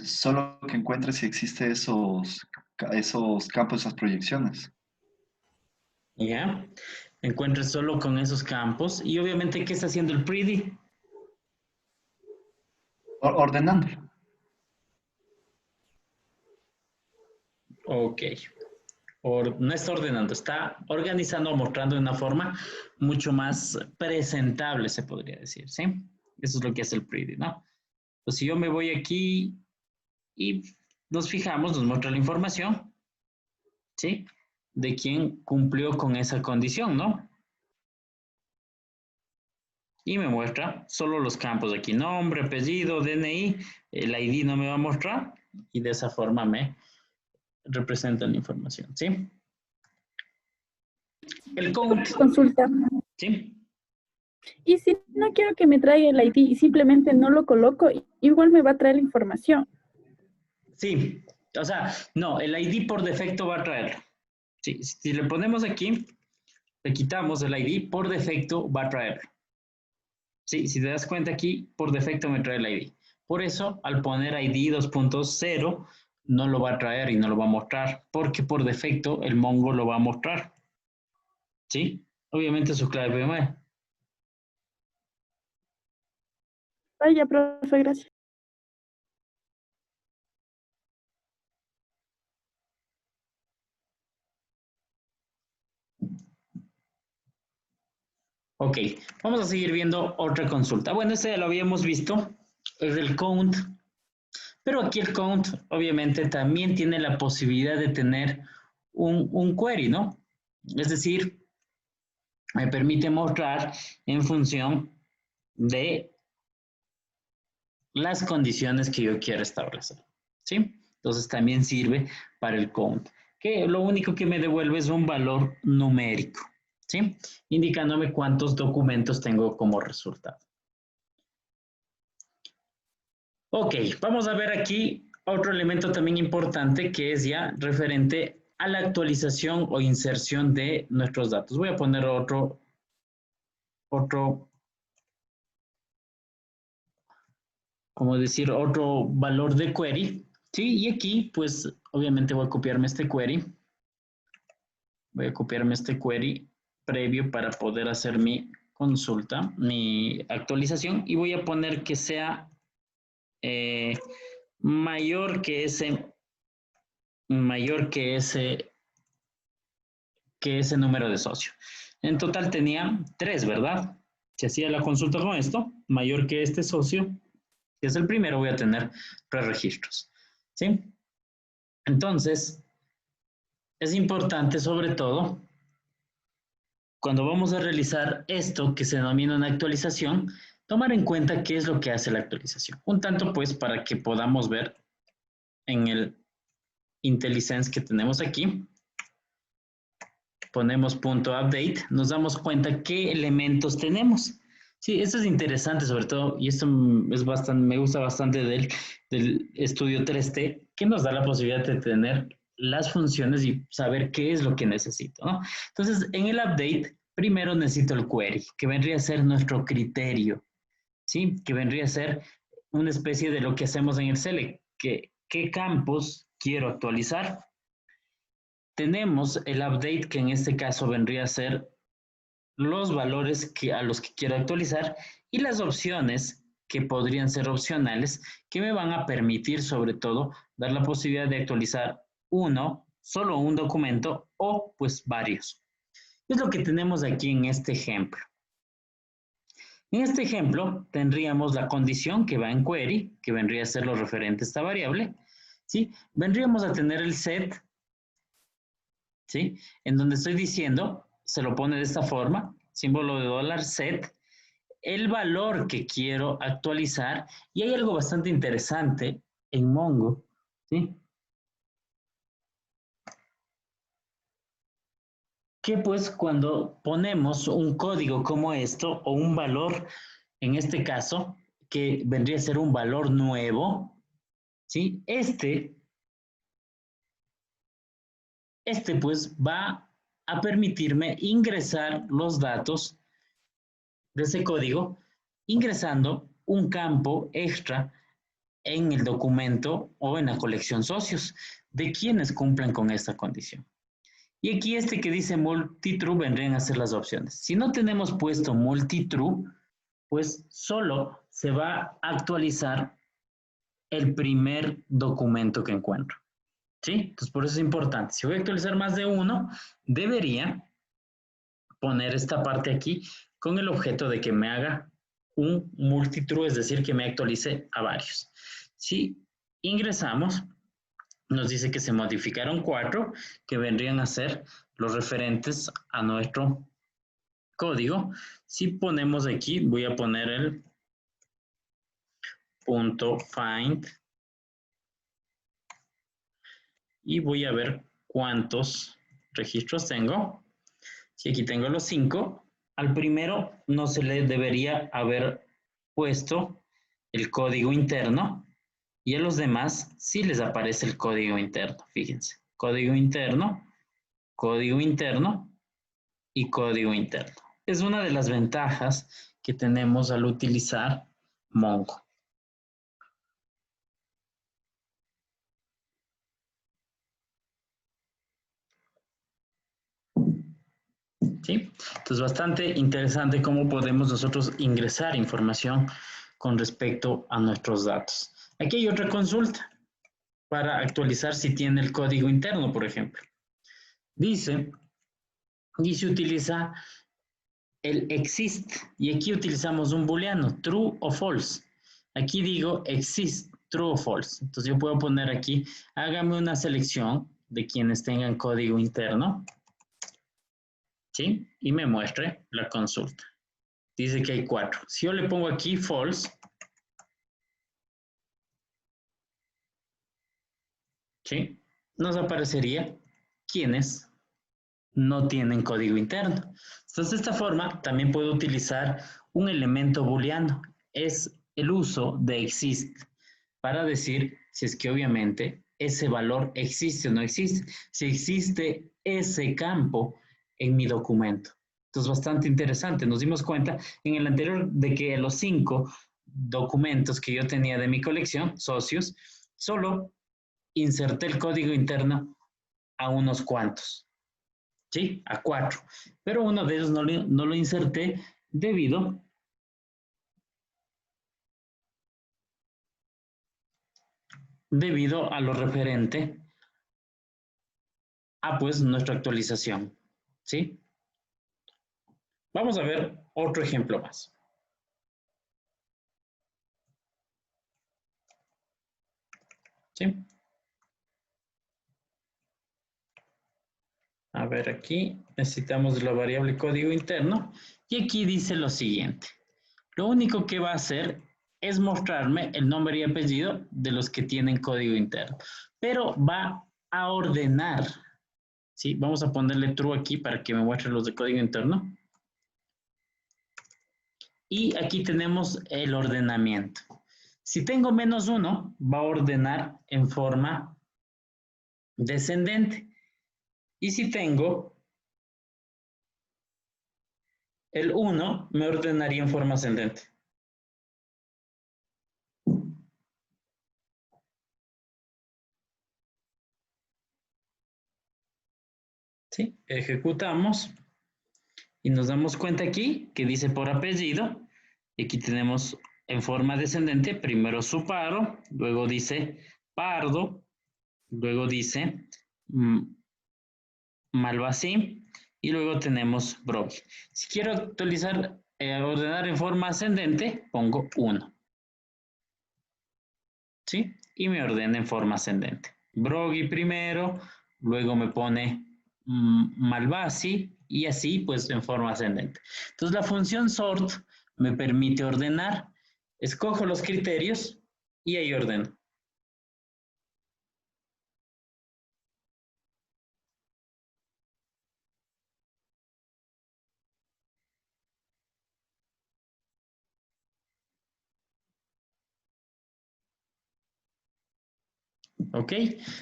Solo que encuentre si existe esos campos, esas proyecciones. ¿Ya? Encuentre solo con esos campos. Y obviamente, ¿qué está haciendo el pretty? Ordenándolo. Ok. No está ordenando, está organizando o mostrando de una forma mucho más presentable, se podría decir, ¿sí? Eso es lo que hace el pretty, ¿no? Pues si yo me voy aquí y nos fijamos, nos muestra la información, ¿sí? De quién cumplió con esa condición, ¿no? y me muestra solo los campos aquí, nombre, apellido, DNI, el ID no me va a mostrar y de esa forma me representa la información, ¿sí? El count, Consulta. ¿sí? Y si no quiero que me traiga el ID y simplemente no lo coloco, igual me va a traer la información. Sí, o sea, no, el ID por defecto va a traerlo. Sí, si le ponemos aquí, le quitamos el ID, por defecto va a traerlo. Sí, si te das cuenta aquí, por defecto me trae el ID. Por eso, al poner ID 2.0, no lo va a traer y no lo va a mostrar, porque por defecto el Mongo lo va a mostrar. ¿Sí? Obviamente su clave PME. Vaya, profe, gracias. Ok, vamos a seguir viendo otra consulta. Bueno, este ya lo habíamos visto, es el count. Pero aquí el count, obviamente, también tiene la posibilidad de tener un query, ¿no? Es decir, me permite mostrar en función de las condiciones que yo quiero establecer, ¿sí? Entonces también sirve para el count, que lo único que me devuelve es un valor numérico, ¿sí? Indicándome cuántos documentos tengo como resultado. Ok, vamos a ver aquí otro elemento también importante que es ya referente a la actualización o inserción de nuestros datos. Voy a poner otro como decir, otro valor de query, ¿sí? Y aquí, pues, obviamente voy a copiarme este query. Voy a copiarme este query previo para poder hacer mi consulta, mi actualización, y voy a poner que sea mayor que ese número de socio. En total tenía 3, ¿verdad? Si hacía la consulta con esto, mayor que este socio, que es el primero, voy a tener 3 registros, ¿sí? Entonces, es importante sobre todo, cuando vamos a realizar esto que se denomina una actualización, tomar en cuenta qué es lo que hace la actualización. Un tanto pues para que podamos ver en el IntelliSense que tenemos aquí, ponemos .update, nos damos cuenta qué elementos tenemos. Sí, esto es interesante sobre todo, y esto es bastante, me gusta bastante del estudio 3T, que nos da la posibilidad de tener las funciones y saber qué es lo que necesito, ¿no? Entonces, en el update, primero necesito el query, que vendría a ser nuestro criterio, ¿sí? Que vendría a ser una especie de lo que hacemos en el select, que qué campos quiero actualizar. Tenemos el update, que en este caso vendría a ser los valores a los que quiero actualizar y las opciones que podrían ser opcionales que me van a permitir sobre todo dar la posibilidad de actualizar solo un documento o pues varios. Es lo que tenemos aquí en este ejemplo. En este ejemplo tendríamos la condición que va en query, que vendría a ser lo referente a esta variable, ¿sí? Vendríamos a tener el set, ¿sí? En donde estoy diciendo, se lo pone de esta forma, símbolo de $set, el valor que quiero actualizar, y hay algo bastante interesante en Mongo, ¿sí? Que pues cuando ponemos un código como esto, o un valor, en este caso, que vendría a ser un valor nuevo, ¿sí? Este pues va a permitirme ingresar los datos de ese código ingresando un campo extra en el documento o en la colección socios de quienes cumplan con esta condición. Y aquí este que dice multitrue vendrían a ser las opciones. Si no tenemos puesto multitrue, pues solo se va a actualizar el primer documento que encuentro. ¿Sí? Entonces por eso es importante. Si voy a actualizar más de uno, debería poner esta parte aquí con el objeto de que me haga un multitrue, es decir, que me actualice a varios. Si ingresamos, nos dice que se modificaron 4, que vendrían a ser los referentes a nuestro código. Si ponemos aquí, voy a poner el punto find y voy a ver cuántos registros tengo. Si aquí tengo los 5, al primero no se le debería haber puesto el código interno y a los demás sí les aparece el código interno. Fíjense, código interno y código interno. Es una de las ventajas que tenemos al utilizar Mongo. ¿Sí? Entonces, bastante interesante cómo podemos nosotros ingresar información con respecto a nuestros datos. Aquí hay otra consulta para actualizar si tiene el código interno, por ejemplo. Dice, y se utiliza el exist, y aquí utilizamos un booleano, true o false. Aquí digo exist, true o false. Entonces yo puedo poner aquí, hágame una selección de quienes tengan código interno, ¿sí? Y me muestre la consulta. Dice que hay 4. Si yo le pongo aquí false, ¿sí? Nos aparecería quienes no tienen código interno. Entonces, de esta forma, también puedo utilizar un elemento booleano. Es el uso de exist para decir si es que obviamente ese valor existe o no existe. Si existe ese campo en mi documento. Entonces, bastante interesante. Nos dimos cuenta en el anterior de que los 5 documentos que yo tenía de mi colección, socios, solo inserté el código interno a unos cuantos. ¿Sí? A 4. Pero uno de ellos no lo inserté debido a lo referente a pues nuestra actualización. ¿Sí? Vamos a ver otro ejemplo más. ¿Sí? A ver, aquí necesitamos la variable código interno y aquí dice lo siguiente. Lo único que va a hacer es mostrarme el nombre y apellido de los que tienen código interno, pero va a ordenar. ¿Sí? Vamos a ponerle true aquí para que me muestre los de código interno. Y aquí tenemos el ordenamiento. Si tengo -1, va a ordenar en forma descendente. Y si tengo el 1, me ordenaría en forma ascendente. ¿Sí? Ejecutamos y nos damos cuenta aquí que dice por apellido. Y aquí tenemos en forma descendente, primero Suparo, luego dice Pardo, luego dice Malvasí y luego tenemos Brogui. Si quiero actualizar, ordenar en forma ascendente, pongo 1. ¿Sí? Y me ordena en forma ascendente. Brogui primero, luego me pone Malvasí y así pues en forma ascendente. Entonces la función sort me permite ordenar, escojo los criterios y ahí ordeno. ¿Ok?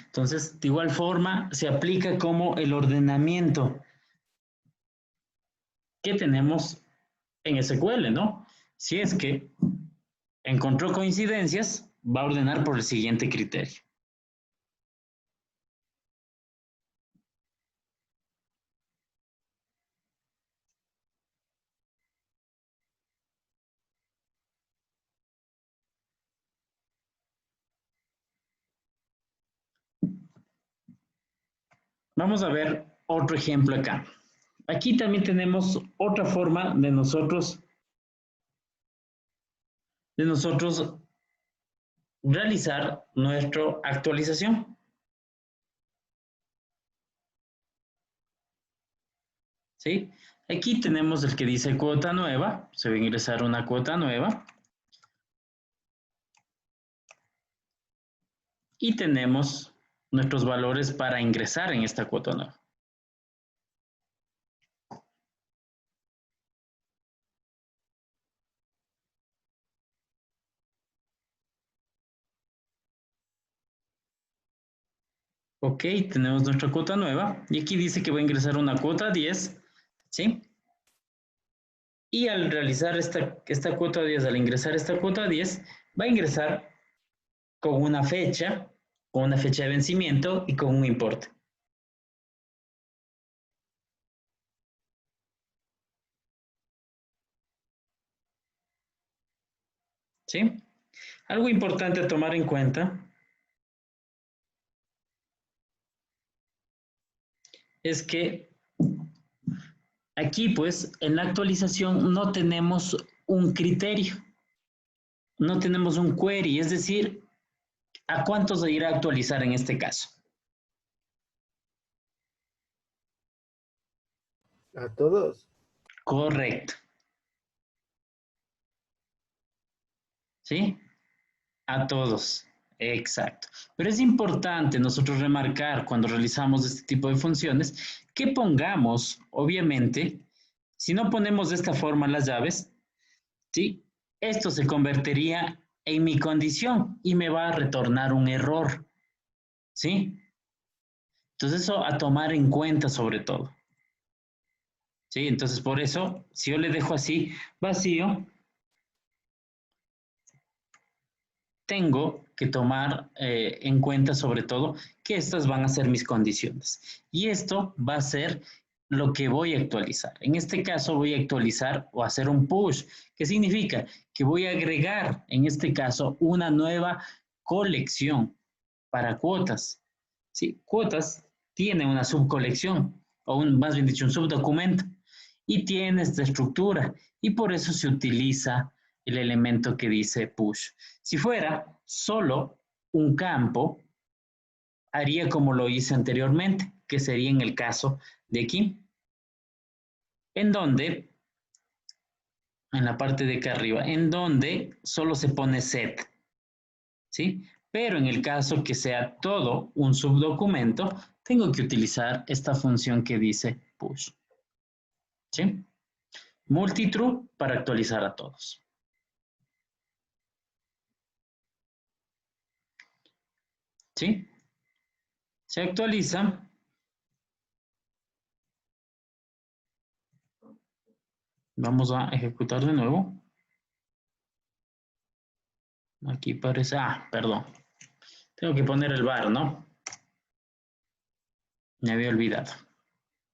Entonces, de igual forma, se aplica como el ordenamiento que tenemos en SQL, ¿no? Si es que encontró coincidencias, va a ordenar por el siguiente criterio. Vamos a ver otro ejemplo acá. Aquí también tenemos otra forma de nosotros realizar nuestra actualización. ¿Sí? Aquí tenemos el que dice cuota nueva. Se va a ingresar una cuota nueva. Y tenemos nuestros valores para ingresar en esta cuota nueva. Ok, tenemos nuestra cuota nueva. Y aquí dice que voy a ingresar una cuota 10, ¿sí? Y al realizar esta cuota 10, al ingresar esta cuota 10, va a ingresar con una fecha de vencimiento y con un importe. ¿Sí? Algo importante a tomar en cuenta es que aquí, pues, en la actualización no tenemos un criterio, no tenemos un query, es decir, ¿a cuánto se irá a actualizar en este caso? A todos. Correcto. ¿Sí? A todos. Exacto. Pero es importante nosotros remarcar cuando realizamos este tipo de funciones que pongamos, obviamente, si no ponemos de esta forma las llaves, ¿sí? Esto se convertiría en mi condición y me va a retornar un error, ¿sí? Entonces eso a tomar en cuenta sobre todo, ¿sí? Entonces por eso, si yo le dejo así vacío, tengo que tomar en cuenta sobre todo que estas van a ser mis condiciones. Y esto va a ser lo que voy a actualizar. En este caso voy a actualizar o hacer un push. ¿Qué significa? Que voy a agregar, en este caso, una nueva colección para cuotas. ¿Sí? Cuotas tiene una subcolección, o más bien dicho, un subdocumento, y tiene esta estructura, y por eso se utiliza el elemento que dice push. Si fuera solo un campo, haría como lo hice anteriormente, que sería en el caso de aquí, en donde, en la parte de acá arriba, en donde solo se pone set, ¿sí? Pero en el caso que sea todo un subdocumento, tengo que utilizar esta función que dice push, ¿sí? Multitrue para actualizar a todos. ¿Sí? Se actualiza. Vamos a ejecutar de nuevo. Aquí parece, perdón. Tengo que poner el var, ¿no? Me había olvidado.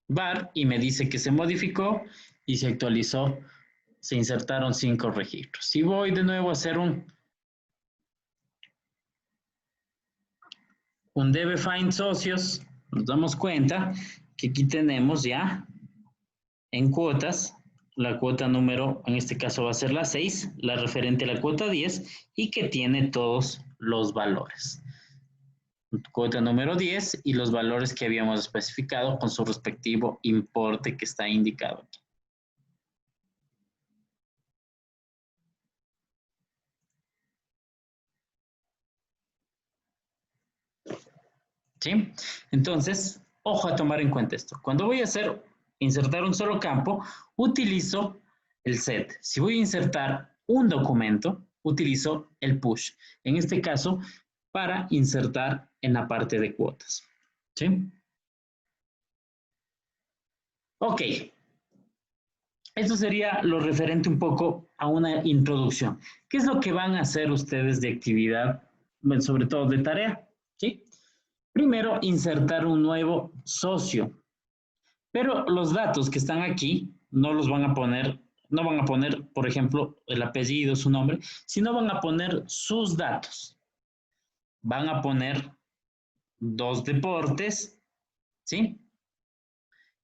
Var y me dice que se modificó y se actualizó. Se insertaron 5 registros. Si voy de nuevo a hacer un dbFind socios, nos damos cuenta que aquí tenemos ya en cuotas, la cuota número, en este caso va a ser la 6, la referente a la cuota 10 y que tiene todos los valores. Cuota número 10 y los valores que habíamos especificado con su respectivo importe que está indicado aquí. ¿Sí? Entonces, ojo a tomar en cuenta esto. Cuando voy a insertar un solo campo, utilizo el set. Si voy a insertar un documento, utilizo el push. En este caso, para insertar en la parte de cuotas. ¿Sí? Ok. Esto sería lo referente un poco a una introducción. ¿Qué es lo que van a hacer ustedes de actividad, bueno, sobre todo de tarea? ¿Sí? Primero, insertar un nuevo socio. Pero los datos que están aquí no los van a poner, no van a poner, por ejemplo, el apellido, su nombre, sino van a poner sus datos. Van a poner 2 deportes, ¿sí?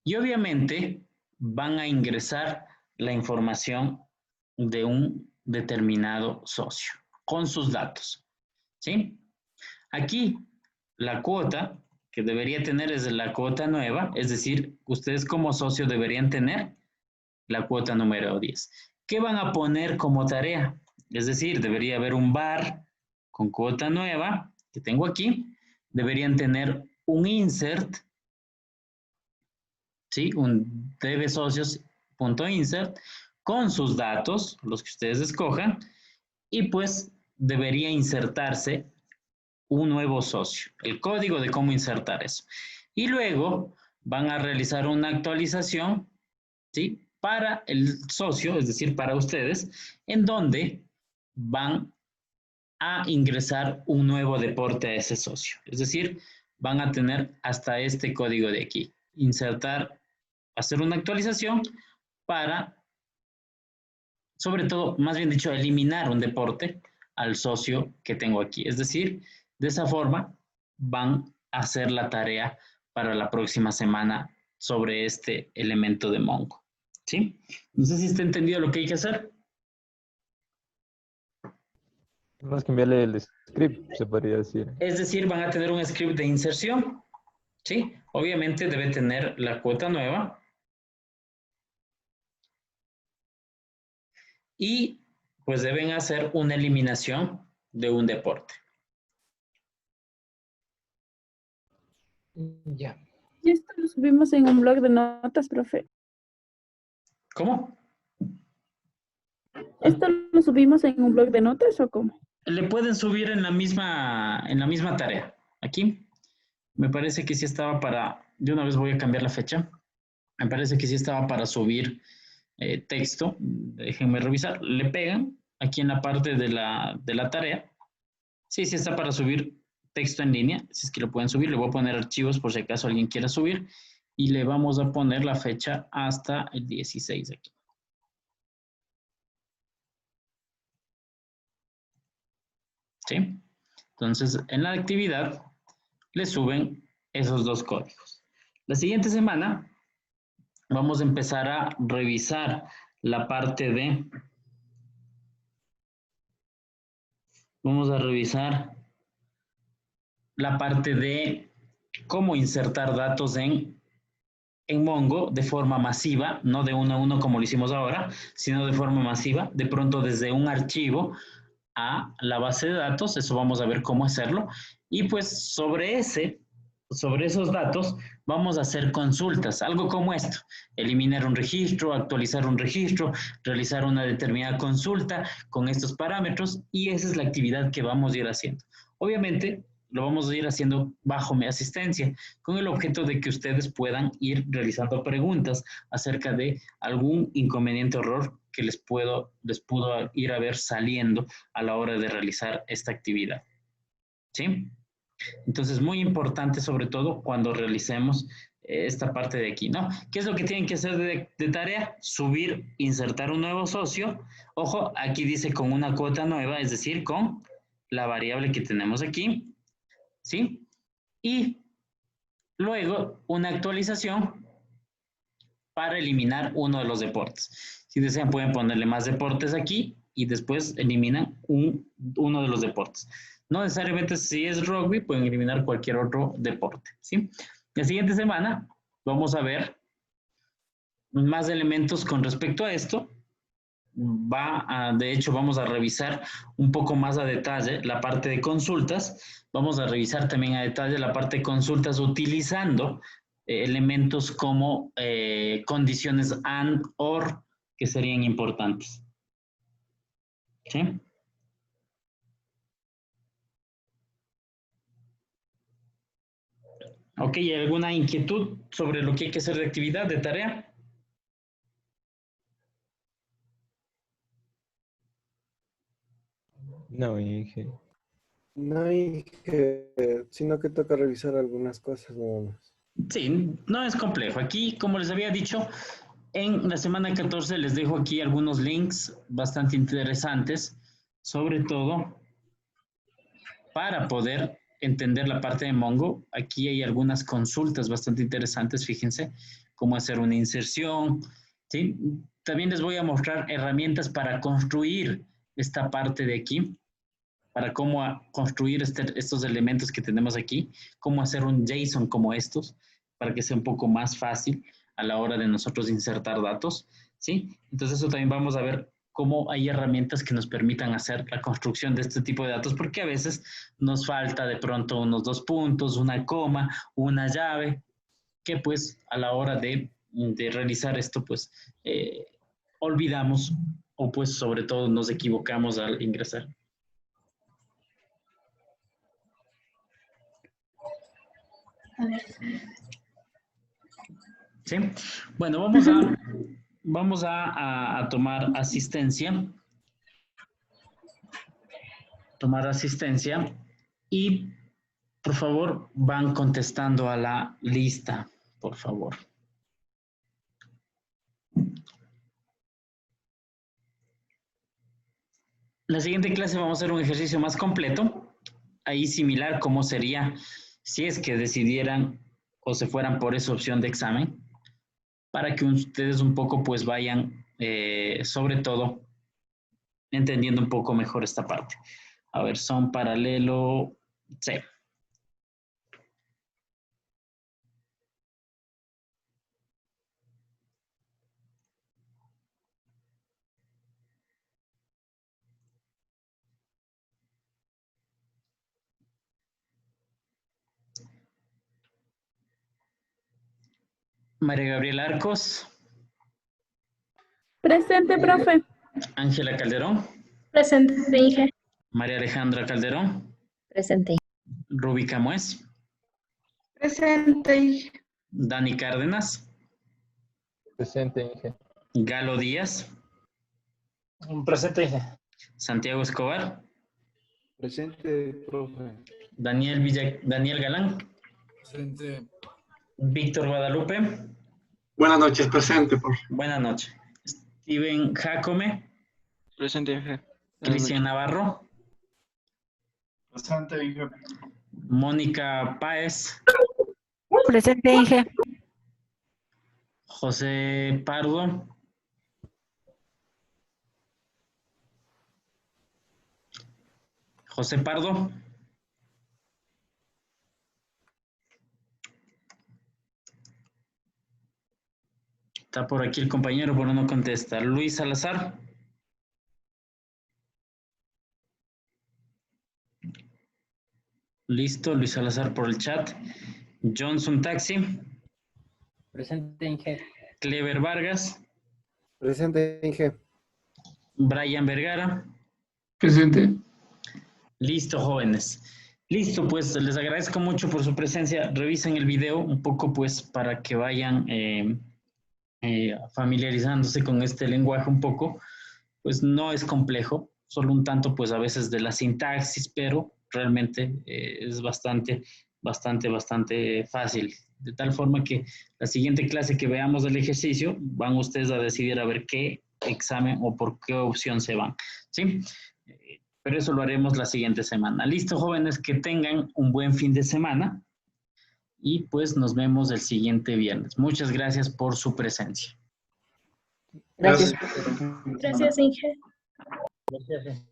Y obviamente van a ingresar la información de un determinado socio con sus datos, ¿sí? Aquí la cuota que debería tener es la cuota nueva, es decir, ustedes como socio deberían tener la cuota número 10. ¿Qué van a poner como tarea? Es decir, debería haber un bar con cuota nueva que tengo aquí. Deberían tener un insert, ¿sí? Un dbsocios.insert con sus datos, los que ustedes escojan, y pues debería insertarse un nuevo socio, el código de cómo insertar eso. Y luego van a realizar una actualización, ¿sí? Para el socio, es decir, para ustedes, en donde van a ingresar un nuevo deporte a ese socio. Es decir, van a tener hasta este código de aquí. Insertar, hacer una actualización para, sobre todo, más bien dicho, eliminar un deporte al socio que tengo aquí. Es decir, de esa forma van a hacer la tarea para la próxima semana sobre este elemento de Mongo. ¿Sí? No sé si está entendido lo que hay que hacer. Más que enviarle el script, se podría decir. Es decir, van a tener un script de inserción. ¿Sí? Obviamente debe tener la cuota nueva. Y pues deben hacer una eliminación de un deporte. Ya. Y esto lo subimos en un blog de notas, profe. ¿Cómo? ¿Esto lo subimos en un blog de notas o cómo? Le pueden subir en la misma tarea. Aquí me parece que sí estaba para, de una vez voy a cambiar la fecha. Me parece que sí estaba para subir texto. Déjenme revisar. Le pegan aquí en la parte de la tarea. Sí, sí está para subir texto en línea. Si es que lo pueden subir, le voy a poner archivos por si acaso alguien quiera subir. Y le vamos a poner la fecha hasta el 16 aquí. ¿Sí? Entonces, en la actividad le suben esos dos códigos. La siguiente semana vamos a empezar a revisar la parte de... Vamos a revisar la parte de cómo insertar datos en Mongo de forma masiva, no de uno a uno como lo hicimos ahora, sino de forma masiva, de pronto desde un archivo a la base de datos. Eso vamos a ver cómo hacerlo. Y pues sobre esos datos vamos a hacer consultas, algo como esto: eliminar un registro, actualizar un registro, realizar una determinada consulta con estos parámetros, y esa es la actividad que vamos a ir haciendo. Obviamente lo vamos a ir haciendo bajo mi asistencia, con el objeto de que ustedes puedan ir realizando preguntas acerca de algún inconveniente o error que les pudo ir a ver saliendo a la hora de realizar esta actividad. ¿Sí? Entonces, muy importante, sobre todo cuando realicemos esta parte de aquí, ¿no? ¿Qué es lo que tienen que hacer de tarea? Subir, insertar un nuevo socio. Ojo, aquí dice con una cuota nueva, es decir, con la variable que tenemos aquí, ¿sí? Y luego una actualización para eliminar uno de los deportes. Si desean, pueden ponerle más deportes aquí y después eliminan uno de los deportes. No necesariamente si es rugby, pueden eliminar cualquier otro deporte, ¿sí? La siguiente semana vamos a ver más elementos con respecto a esto. De hecho, vamos a revisar un poco más a detalle la parte de consultas. Vamos a revisar también a detalle la parte de consultas utilizando elementos como condiciones AND, OR, que serían importantes. ¿Sí? Ok, ¿alguna inquietud sobre lo que hay que hacer de actividad, de tarea? No, Inge. No hay sino que toca revisar algunas cosas nada más. Sí, no es complejo. Aquí, como les había dicho, en la semana 14 les dejo aquí algunos links bastante interesantes, sobre todo para poder entender la parte de Mongo. Aquí hay algunas consultas bastante interesantes, fíjense, cómo hacer una inserción, ¿sí? También les voy a mostrar herramientas para construir esta parte de aquí, para cómo construir estos elementos que tenemos aquí, cómo hacer un JSON como estos, para que sea un poco más fácil a la hora de nosotros insertar datos. ¿sí? Entonces eso también vamos a ver cómo hay herramientas que nos permitan hacer la construcción de este tipo de datos, porque a veces nos falta de pronto unos 2 puntos, una coma, una llave, que pues a la hora de realizar esto, pues olvidamos o pues sobre todo nos equivocamos al ingresar. ¿Sí? Bueno, vamos a tomar asistencia. Tomar asistencia y por favor van contestando a la lista, por favor. La siguiente clase vamos a hacer un ejercicio más completo, ahí similar como sería si es que decidieran o se fueran por esa opción de examen, para que ustedes un poco pues vayan sobre todo entendiendo un poco mejor esta parte. A ver, son paralelo C. María Gabriela Arcos. Presente, profe. Ángela Calderón. Presente, Inge. María Alejandra Calderón. Presente. Rubí Camués. Presente, Inge. Dani Cárdenas. Presente, Inge. Galo Díaz. Presente, Inge. Santiago Escobar. Presente, profe. Daniel Galán. Presente. Víctor Guadalupe. Buenas noches, presente, por favor. Buenas noches. Steven Jacome. Presente, Inge. Cristian Navarro. Presente, Inge. Mónica Páez. Presente, Inge. José Pardo. José Pardo. Está por aquí el compañero, pero no contesta. Luis Salazar. Listo, Luis Salazar por el chat. Johnson Taxi. Presente, Inge. Clever Vargas. Presente, Inge. Brian Vergara. Presente. Listo, jóvenes. Listo, pues les agradezco mucho por su presencia. Revisen el video un poco, pues, para que vayan familiarizándose con este lenguaje un poco. Pues no es complejo, solo un tanto, pues, a veces de la sintaxis, pero realmente es bastante fácil. De tal forma que la siguiente clase que veamos del ejercicio, van ustedes a decidir a ver qué examen o por qué opción se van, ¿sí? Pero eso lo haremos la siguiente semana. Listo, jóvenes, que tengan un buen fin de semana y pues nos vemos el siguiente viernes. Muchas gracias por su presencia. Gracias. Gracias, Inge. Gracias.